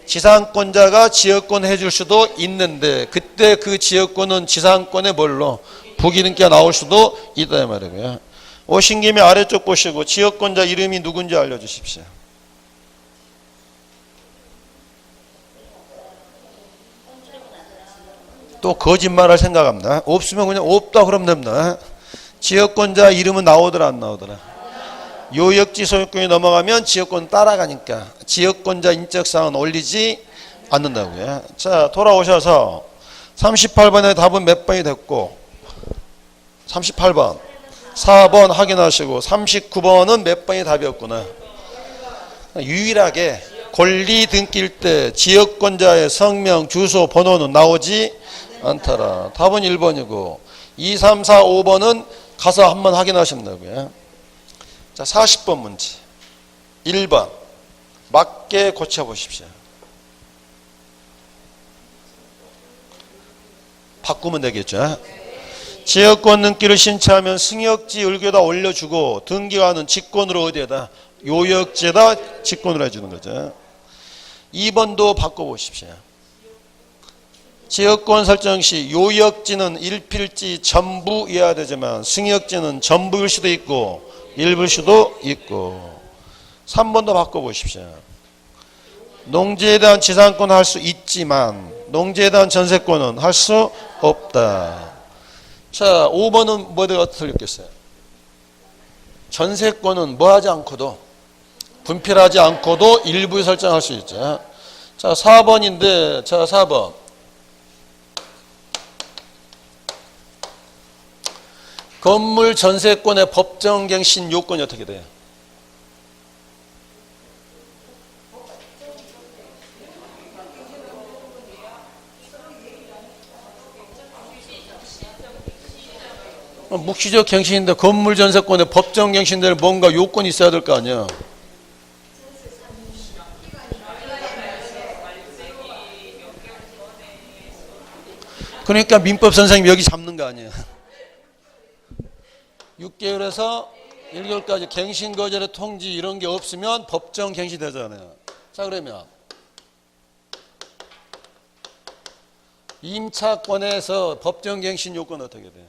지상권자가 지역권을 해줄 수도 있는데 그때 그 지역권은 지상권의 뭘로 부기등기가 나올 수도 있다 이 말이고요. 오신 김에 아래쪽 보시고 지역권자 이름이 누군지 알려주십시오. 또 거짓말할 생각합니다. 없으면 그냥 없다 그러면 됩니다. 지역권자 이름은 나오더라 안 나오더라? 요역지 소유권이 넘어가면 지역권 따라가니까 지역권자 인적사항은 올리지 않는다고요. 자, 돌아오셔서 38번의 답은 몇 번이 됐고 38번 4번 확인하시고 39번은 몇 번이 답이었구나. 유일하게 권리 등기일 때 지역권자의 성명, 주소, 번호는 나오지 않더라. 답은 1번이고 2, 3, 4, 5번은 가서 한번 확인하신다고요. 자, 40번 문제 1번 맞게 고쳐보십시오. 바꾸면 되겠죠. 지역권 등기를 신청하면 승역지 을교에다 올려주고 등기관은 직권으로 어디에다? 요역지에다 직권으로 해주는 거죠. 2번도 바꿔보십시오. 지역권 설정 시 요역지는 일필지 전부여야 되지만 승역지는 전부일 수도 있고 일부일 수도 있고 3번도 바꿔보십시오. 농지에 대한 지상권은 할 수 있지만 농지에 대한 전세권은 할 수 없다. 자, 5번은 뭐가 틀렸겠어요? 전세권은 뭐 하지 않고도 분필하지 않고도 일부에 설정할 수 있죠. 자, 4번인데 자, 4번 건물 전세권의 법정갱신 요건이 어떻게 돼요? 묵시적 갱신인데 건물 전세권에 법정 갱신될 뭔가 요건이 있어야 될 거 아니야. 그러니까 민법 선생님이 여기 잡는 거 아니에요. 6개월에서 1개월까지 갱신 거절의 통지 이런 게 없으면 법정 갱신 되잖아요. 자, 그러면 임차권에서 법정 갱신 요건 어떻게 돼요?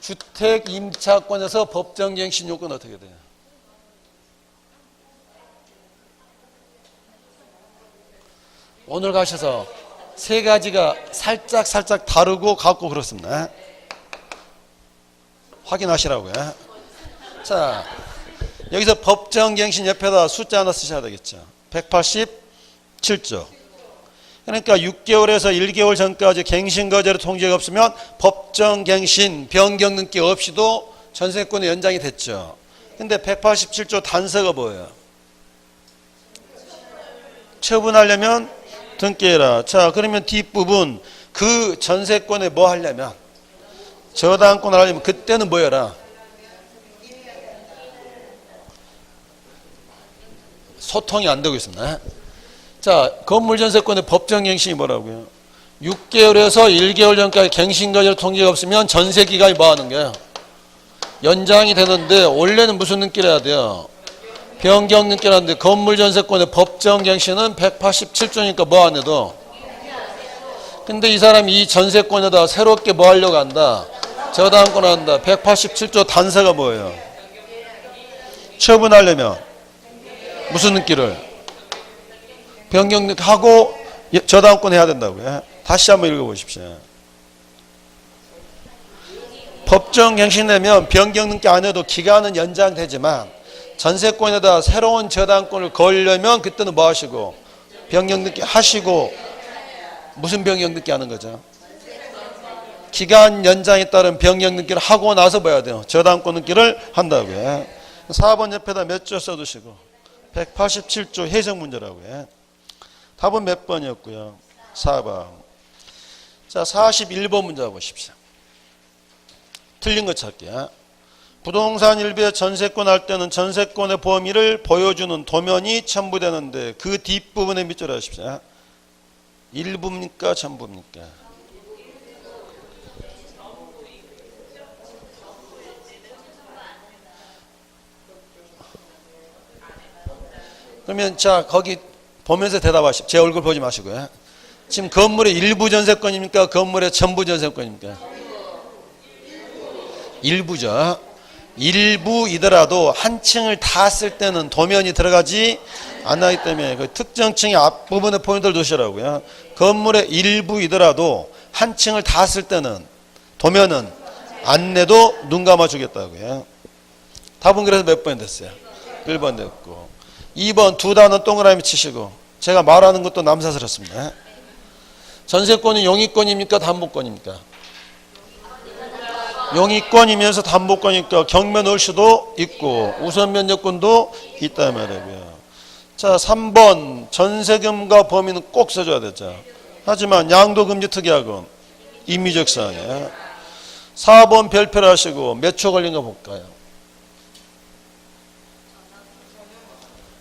주택 임차권에서 법정 갱신 요건 어떻게 돼요? 오늘 가셔서 세 가지가 살짝 다르고 같고 그렇습니다. 확인하시라고요. 자, 여기서 법정갱신 옆에다 숫자 하나 쓰셔야 되겠죠. 187조. 그러니까 6개월에서 1개월 전까지 갱신 거절의 통지가 없으면 법정갱신 변경 등기 없이도 전세권의 연장이 됐죠. 근데 187조 단서가 뭐예요? 처분하려면 등기해라. 자, 그러면 뒷부분 그 전세권에 뭐 하려면 저당권을 하려면 그때는 뭐 해라? 소통이 안 되고 있습니다. 자, 건물 전세권의 법정 갱신이 뭐라고요? 6개월에서 1개월 전까지 갱신 거절 통지가 없으면 전세 기간이 뭐 하는 거예요? 연장이 되는데 원래는 무슨 등기를 해야 돼요? 변경 등기라는데 건물 전세권의 법정 갱신은 187조니까 뭐 안 해도. 근데 이 사람이 이 전세권에다 새롭게 뭐 하려고 한다? 저당권 한다. 187조 단서가 뭐예요? 처분하려면 무슨 등기를? 변경 등기 하고 저당권 해야 된다고요. 다시 한번 읽어보십시오. 법정 갱신되면 변경 등기 안 해도 기간은 연장되지만 전세권에다 새로운 저당권을 걸려면 그때는 뭐 하시고? 변경 등기 하시고. 무슨 변경 등기 하는 거죠? 기간 연장에 따른 변경 등기를 하고 나서 뭐 해야 돼요? 저당권 등기를 한다고요. 4번 옆에다 몇 조 써두시고 187조 해석 문제라고요. 답은 몇 번이었고요? 4번. 자, 41번 문제 보십시오. 틀린 거 찾기야. 부동산 일부의 전세권 할 때는 전세권의 범위를 보여주는 도면이 첨부되는데 그 뒷부분에 밑줄 하십시오. 일부입니까? 전부입니까? 그러면 자, 거기 보면서 대답하십시오. 제 얼굴 보지 마시고요. 지금 건물의 일부 전세권입니까? 건물의 전부 전세권입니까? 일부죠. 일부이더라도 한 층을 다 쓸 때는 도면이 들어가지 않기 때문에 그 특정 층의 앞부분에 포인트를 두시라고요. 건물의 일부이더라도 한 층을 다 쓸 때는 도면은 안 내도 눈 감아 주겠다고요. 답은 그래서 몇 번 됐어요? 1번 됐고. 2번 두 단어 동그라미 치시고 제가 말하는 것도 남사스럽습니다. 전세권은 용의권입니까? 담보권입니까? 용의권이면서 담보권이니까 경매 넣을 수도 있고 우선 면적권도 있단 말이고요. 자, 3번 전세금과 범위는 꼭 써줘야 되죠. 하지만 양도금지 특약은 임의적 사항이에요. 4번 별표를 하시고 몇 초 걸린가 볼까요?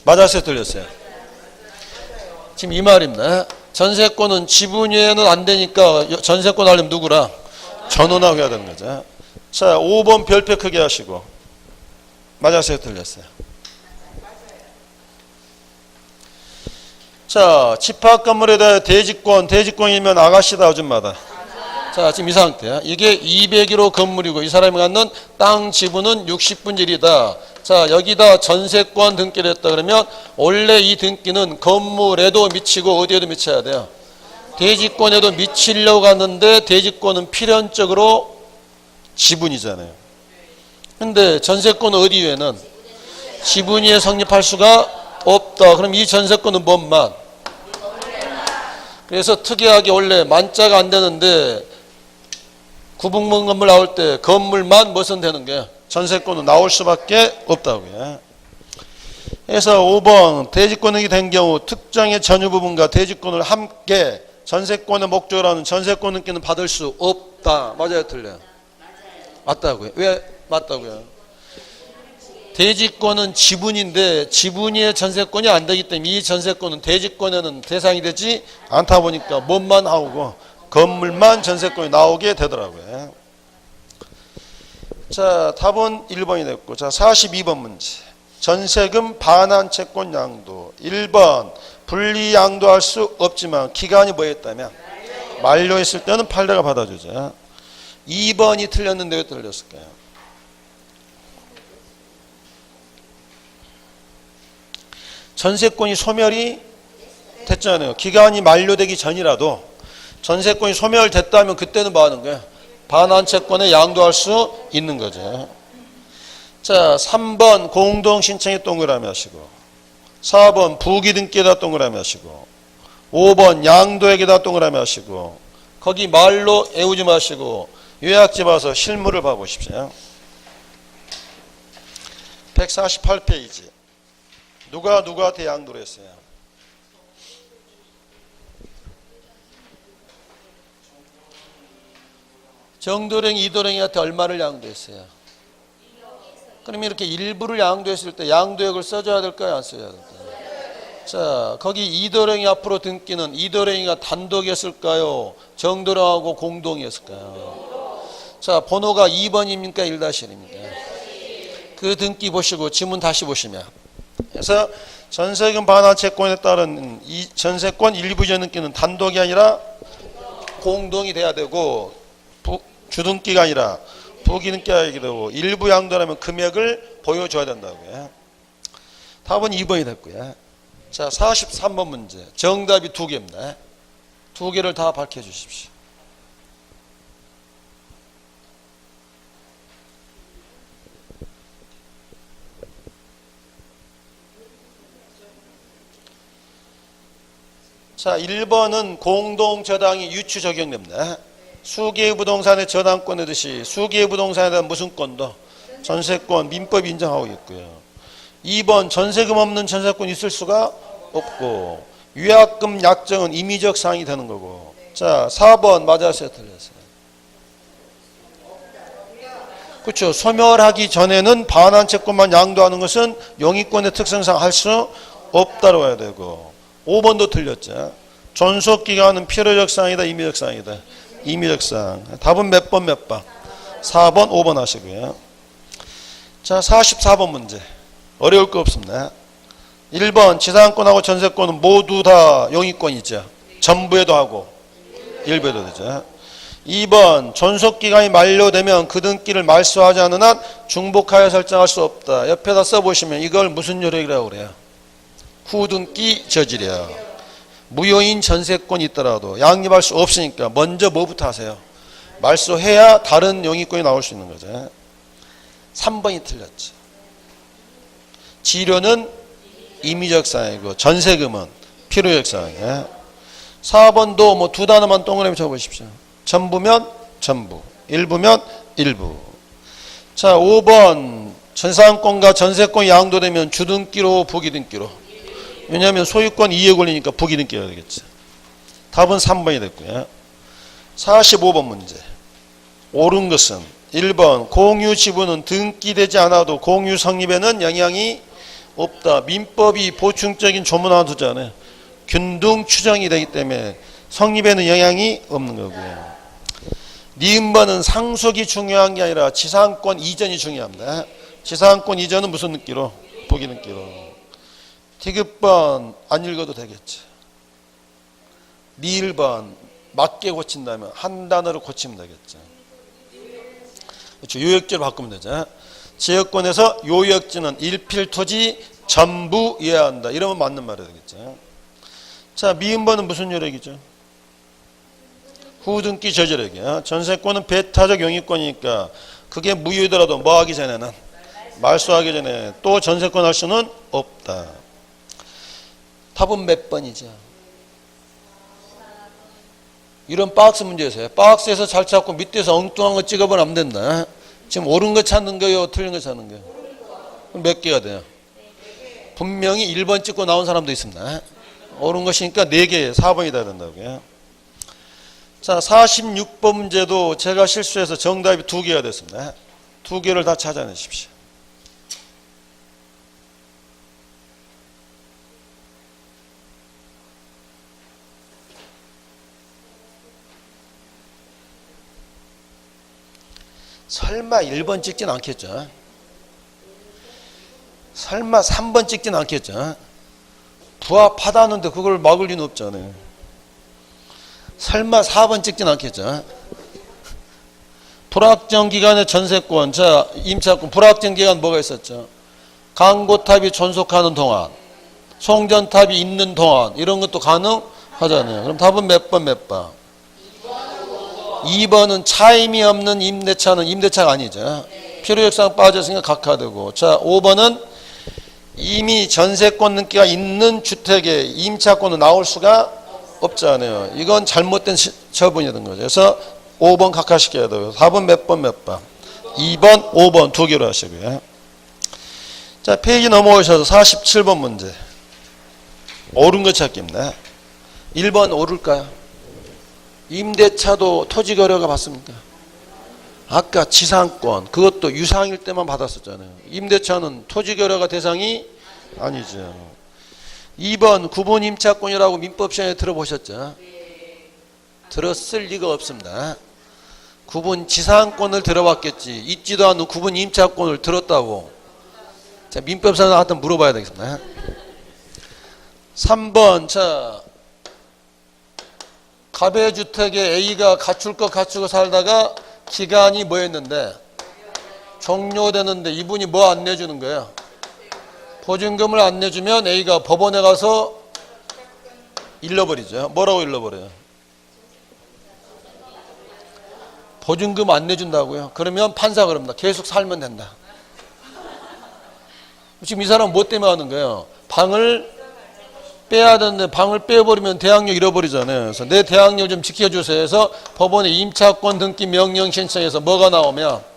맞았어요? 틀렸어요? 지금 이 말입니다. 전세권은 지분 이외에는 안 되니까 전세권 하려면 누구랑? 전원하고 해야 되는 거죠. 자, 5번 별표 크게 하시고 맞았어요? 틀렸어요? 자, 집합건물에 대해 대지권이면 아가씨다 아줌마다. 자, 지금 이 상태야. 이게 201호 건물이고 이 사람이 갖는 땅 지분은 60분질이다. 자, 여기다 전세권 등기를 했다 그러면 원래 이 등기는 건물에도 미치고 어디에도 미쳐야 돼요? 대지권에도 미치려고 하는데 대지권은 필연적으로 지분이잖아요. 근데 전세권은 어디 외에는 지분 위에 성립할 수가 없다. 그럼 이 전세권은 뭔만? 그래서 특이하게 원래 만자가 안 되는데 구분문 건물 나올 때 건물만 무슨 되는 게 전세권은 나올 수밖에 없다고요. 그래서 5번 대지권이 된 경우 특정의 전유 부분과 대지권을 함께 전세권의 목적으로는 전세권 등기는 받을 수 없다. 맞아요, 틀려요? 맞다고요. 왜 맞다고요? 대지권은 지분인데 지분의 전세권이 안 되기 때문에 이 전세권은 대지권에는 대상이 되지 않다 보니까 뭐만 나오고 건물만 전세권이 나오게 되더라고요. 자, 답은 1번이 됐고, 자, 42번 문제. 전세금 반환 채권 양도. 1번 분리 양도할 수 없지만 기간이 뭐였다면 만료했을 때는 판례가 받아주죠. 2번이 틀렸는데 왜 틀렸을까요? 전세권이 소멸이 됐잖아요. 기간이 만료되기 전이라도 전세권이 소멸됐다면 그때는 뭐 하는 거예요? 반환 채권에 양도할 수 있는 거죠. 자, 3번 공동 신청에 동그라미 하시고, 4번 부기 등기에다 동그라미 하시고, 5번 양도액에다 동그라미 하시고, 거기 말로 애우지 마시고 요약지 봐서 실물을 봐보십시오. 148페이지. 누가 누구한테 양도를 했어요? 정도령이 이도령이한테 얼마를 양도했어요? 그러면 이렇게 일부를 양도했을 때 양도액을 써줘야 될까요? 안 써야 될까요? 자, 거기 이도령이 앞으로 등기는 이도령이가 단독이었을까요? 정도령하고 공동이었을까요? 자, 번호가 2번입니까? 1-1입니까? 그 등기 보시고 지문 다시 보시면, 그래서 전세금 반환 채권에 따른 이 전세권 일부전 등기는 단독이 아니라 공동이 돼야 되고, 주등기가 아니라 부기등기가 되고, 일부 양도라면 금액을 보여줘야 된다고요. 답은 2번이 됐고요. 자, 43번 문제. 정답이 2개입니다. 2개를 다 밝혀주십시오. 자, 1번은 공동저당이 유추 적용됩니다. 수개의 부동산의 저당권에 듯이 수개의 부동산에 대한 무슨 권도? 전세권, 민법 인정하고 있고요. 2번 전세금 없는 전세권이 있을 수가 없고, 위약금 약정은 임의적 사항이 되는 거고. 자, 4번 맞았어요, 틀렸어요? 그렇죠. 소멸하기 전에는 반환 채권만 양도하는 것은 용의권의 특성상 할 수 없다고 해야 되고, 5번도 틀렸죠. 존속기간은 필요적 사항이다, 임의적 사항이다? 임의적 사항. 답은 몇 번? 4번, 5번 하시고요. 자, 44번 문제. 어려울 거 없습니다. 1번 지상권하고 전세권은 모두 다 용의권이죠. 전부에도 하고 일부에도 되죠. 2번 존속기간이 만료되면 그 등기를 말소하지 않은 한 중복하여 설정할 수 없다. 옆에다 써보시면 이걸 무슨 요령이라고 그래요? 후등기 저지력. 무효인 전세권이 있더라도 양립할 수 없으니까 먼저 뭐부터 하세요? 말소해야 다른 용의권이 나올 수 있는 거죠. 3번이 틀렸죠. 지료는 임의적 사항이고 전세금은 필요적 사항이에요. 4번도 뭐 두 단어만 동그라미 쳐보십시오. 전부면 전부, 일부면 일부. 자, 5번 전세권과 전세권이 양도되면 주등기로 부기등기로. 왜냐하면 소유권 이해 권리니까 부기등기가 되겠죠. 답은 3번이 됐고요. 45번 문제. 옳은 것은 1번 공유 지분은 등기되지 않아도 공유 성립에는 영향이 없다. 민법이 보충적인 조문 하나 두잖아요. 균등 추정이 되기 때문에 성립에는 영향이 없는 거고요. 니은번은 상속이 중요한 게 아니라 지상권 이전이 중요합니다. 지상권 이전은 무슨 등기로? 부기등기로. 디귿번 안 읽어도 되겠죠. 니을번 맞게 고친다면 한 단어로 고치면 되겠죠. 그렇죠. 요역지로 바꾸면 되죠. 지역권에서 요역지는 일필토지 전부 이해야 한다. 이러면 맞는 말이 되겠죠. 자, 미음번은 무슨 요력이죠? 후등기 저지력이야. 전세권은 배타적 용의권이니까 그게 무효더라도 뭐 하기 전에는 말소하기 전에 또 전세권 할 수는 없다. 답은 몇 번이죠? 이런 박스 문제에서요. 박스에서 잘 찾고 밑에서 엉뚱한 거 찍어보면 안 된다. 지금 옳은 거 찾는 거요? 틀린 거 찾는 거요? 몇 개가 돼요? 분명히 1번 찍고 나온 사람도 있습니다. 옳은 것이니까 4개, 4번이 돼야 된다고요. 자, 46번 문제도 제가 실수해서 정답이 2개가 됐습니다. 2개를 다 찾아내십시오. 설마 1번 찍진 않겠죠? 설마 3번 찍진 않겠죠? 부합하다는데 그걸 막을 리는 없잖아요. 설마 4번 찍진 않겠죠? 불확정 기간의 전세권, 자, 임차권, 불확정 기간 뭐가 있었죠? 광고탑이 존속하는 동안, 송전탑이 있는 동안, 이런 것도 가능하잖아요. 그럼 답은 몇 번, 몇 번? 2번은 차임이 없는 임대차는 임대차가 아니죠. 필요역상 빠졌으니까 각하되고. 자, 5번은 이미 전세권 등기가 있는 주택에 임차권은 나올 수가 없잖아요. 이건 잘못된 처분이 된 거죠. 그래서 5번 각하시켜야 돼요. 4번 몇 번, 몇 번? 2번, 5번 두 개로 하시고요. 자, 페이지 넘어오셔서 47번 문제. 옳은 거 찾기입니다. 1번 옳을까요? 임대차도 토지거래가 받습니까? 아까 지상권, 그것도 유상일 때만 받았었잖아요. 임대차는 토지거래가 대상이 아니죠. 2번 구분 임차권이라고 민법 시간에 들어보셨죠? 들었을 리가 없습니다. 구분 지상권을 들어봤겠지. 있지도 않은 구분 임차권을 들었다고. 자, 민법상 나한테 물어봐야 되겠습니다. 3번, 자, 가배주택에 A가 갖출 것 갖추고 살다가 기간이 뭐였는데 종료되는데 이분이 뭐 안 내주는 거예요? 보증금을 안 내주면 A가 법원에 가서 잃어버리죠. 뭐라고 잃어버려요? 보증금 안 내준다고요? 그러면 판사가 그럽니다. 계속 살면 된다. 지금 이 사람 뭐 때문에 하는 거예요? 방을 빼야 되는데 방을 빼버리면 대항력 잃어버리잖아요. 그래서 내 대항력 좀 지켜주세요 해서 법원에 임차권 등기 명령 신청해서 뭐가 나오면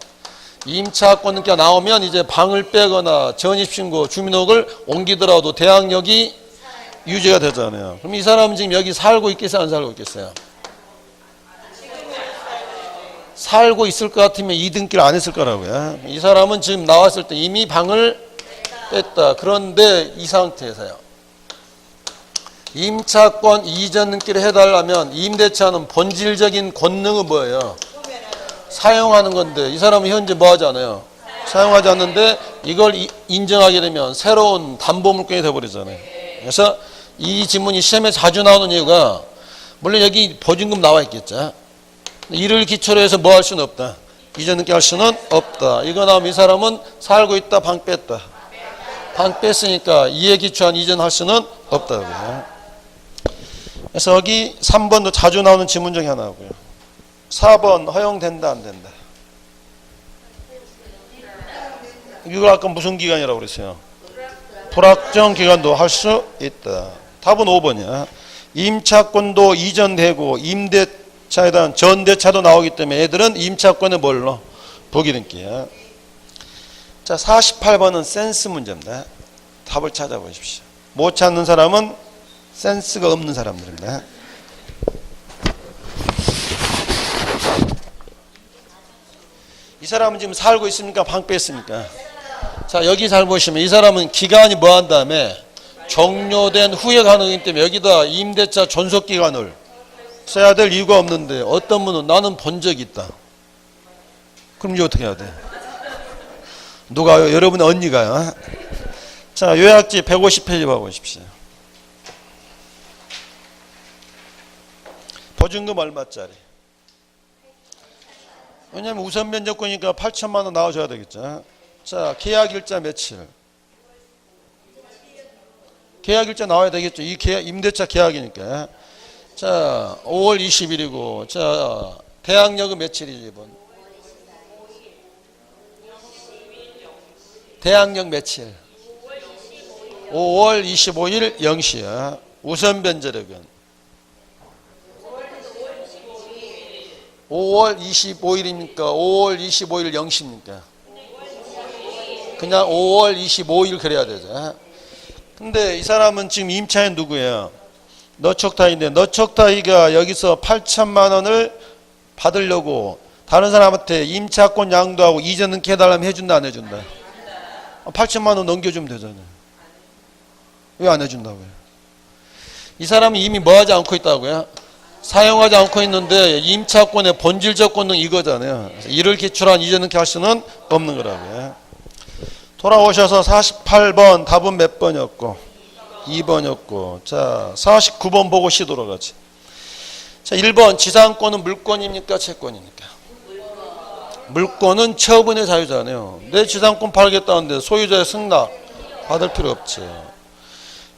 임차권 등기가 나오면 이제 방을 빼거나 전입신고 주민등록을 옮기더라도 대항력이 유지가 되잖아요. 그럼 이 사람은 지금 여기 살고 있겠어요? 안 살고 있겠어요? 살고 있을 것 같으면 이 등기를 안 했을 거라고요. 이 사람은 지금 나왔을 때 이미 방을 뺐다. 그런데 이 상태에서요. 임차권 이전 등기를 해달라면 임대차는 본질적인 권능은 뭐예요? 사용하는 건데 이 사람은 현재 뭐 하지 않아요? 사용하지 않는데 이걸 인정하게 되면 새로운 담보물권이 되어버리잖아요. 그래서 이 지문이 시험에 자주 나오는 이유가 물론 여기 보증금 나와 있겠죠. 이를 기초로 해서 뭐 할 수는 없다. 이전 등기 할 수는 없다. 이거 나오면 이 사람은 살고 있다, 방 뺐다. 방 뺐으니까 이에 기초한 이전 할 수는 없다고요. 그래서 여기 3번도 자주 나오는 지문 중에 하나고요. 4번 허용된다 안 된다. 이걸 아까 무슨 기간이라고 그랬어요? 불확정 기간도 할 수 있다. 답은 5번이야. 임차권도 이전되고 임대차에 대한 전대차도 나오기 때문에 애들은 임차권에 뭘로? 보기등기야. 자, 48번은 센스 문제입니다. 답을 찾아보십시오. 못 찾는 사람은 센스가 없는 사람들입니다. 이 사람은 지금 살고 있습니까? 방 뺐습니까? 자, 여기 잘 보시면 이 사람은 기간이 뭐 한 다음에 종료된 후에 가능하기 때문에 여기다 임대차 존속기간을 써야 될 이유가 없는데 어떤 분은 나는 본 적이 있다. 그럼 이제 어떻게 해야 돼? 누가요? 여러분의 언니가요? 자, 요약지 150페이지 봐보십시오. 보증금 얼마짜리? 왜냐하면 우선 면적권이니까 8천만 원 나와줘야 되겠죠. 자, 계약일자 며칠? 계약일자 나와야 되겠죠. 이 임대차 계약이니까. 자, 5월 20일이고, 자, 대항력은 며칠이지, 이번? 대항력 며칠? 5월 25일 0시야. 우선 변제력은? 5월 25일입니까? 5월 25일 0시입니까? 그냥 5월 25일 그래야 되죠. 근데 이 사람은 지금 임차인 누구예요? 너척타이인데 너척타이가 여기서 8천만 원을 받으려고 다른 사람한테 임차권 양도하고 이전 등기 해달라면 해준다 안 해준다? 8천만 원 넘겨주면 되잖아요. 왜 안 해준다고요? 이 사람은 이미 뭐 하지 않고 있다고요? 사용하지 않고 있는데 임차권의 본질적 권능 이거잖아요. 이를 기출한 이전 등기 할 수는 없는 거라고요. 돌아오셔서 48번 답은 몇 번이었고 2번이었고 자 49번 보고 시도록 하지. 자 1번 지상권은 물권입니까 채권입니까? 물권은 처분의 자유잖아요. 내 지상권 팔겠다는데 소유자의 승낙 받을 필요 없지.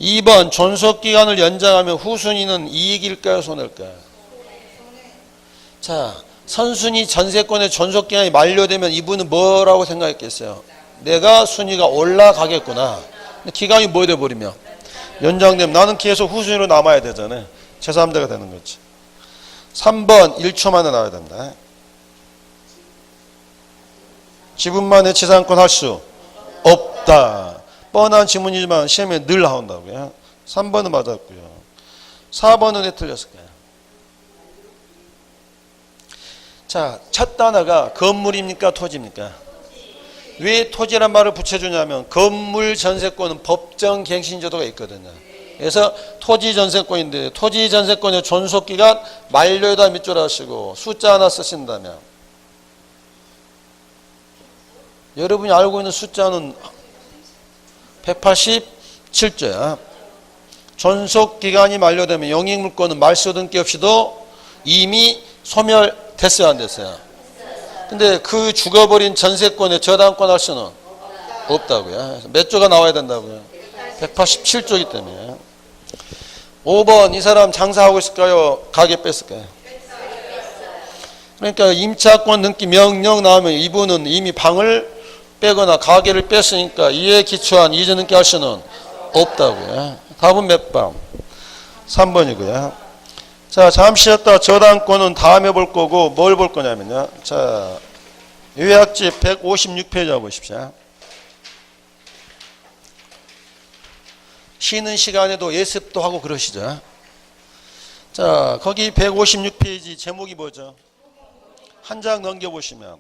2번 존속기간을 연장하면 후순위는 이익일까요 손해일까요? 자 선순위 전세권의 존속기간이 만료되면 이분은 뭐라고 생각했겠어요? 내가 순위가 올라가겠구나. 근데 기간이 뭐 돼버리면 연장되면 나는 계속 후순위로 남아야 되잖아요. 제3자가 되는 거지. 3번 1초 만에 나와야 된다. 지분만의 지상권 할 수 없다. 뻔한 지문이지만 시험에 늘 나온다고요. 3번은 맞았고요. 4번은 왜 틀렸을까요? 자, 첫 단어가 건물입니까 토지입니까? 왜 토지란 말을 붙여주냐면 건물 전세권은 법정 갱신제도가 있거든요. 그래서 토지 전세권인데 토지 전세권의 존속기간 만료에다 밑줄 하시고 숫자 하나 쓰신다면 여러분이 알고 있는 숫자는 187조야. 존속기간이 만료되면 영익물권은 말소 등기 없이도 이미 소멸됐어요 안 됐어요? 근데 그 죽어버린 전세권의 저당권 할 수는 없다고요. 몇 조가 나와야 된다고요? 187조이기 때문에. 5번 이 사람 장사하고 있을까요? 가게 뺐을까요? 그러니까 임차권 등기 명령 나오면 이분은 이미 방을 빼거나 가게를 뺐으니까 이에 기초한 이전 등기 할 수는 없다고요. 답은 몇 번? 3번이고요. 자, 잠시 쉬었다 저당권은 다음에 볼 거고 뭘 볼 거냐면요. 자, 요약지 156페이지 보십시오. 쉬는 시간에도 예습도 하고 그러시죠. 자, 거기 156페이지 제목이 뭐죠? 한 장 넘겨보시면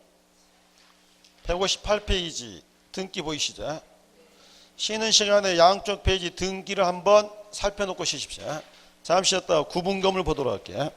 158페이지 등기 보이시죠? 쉬는 시간에 양쪽 페이지 등기를 한번 살펴놓고 쉬십시오. 잠시 쉬었다가 구분검을 보도록 할게요.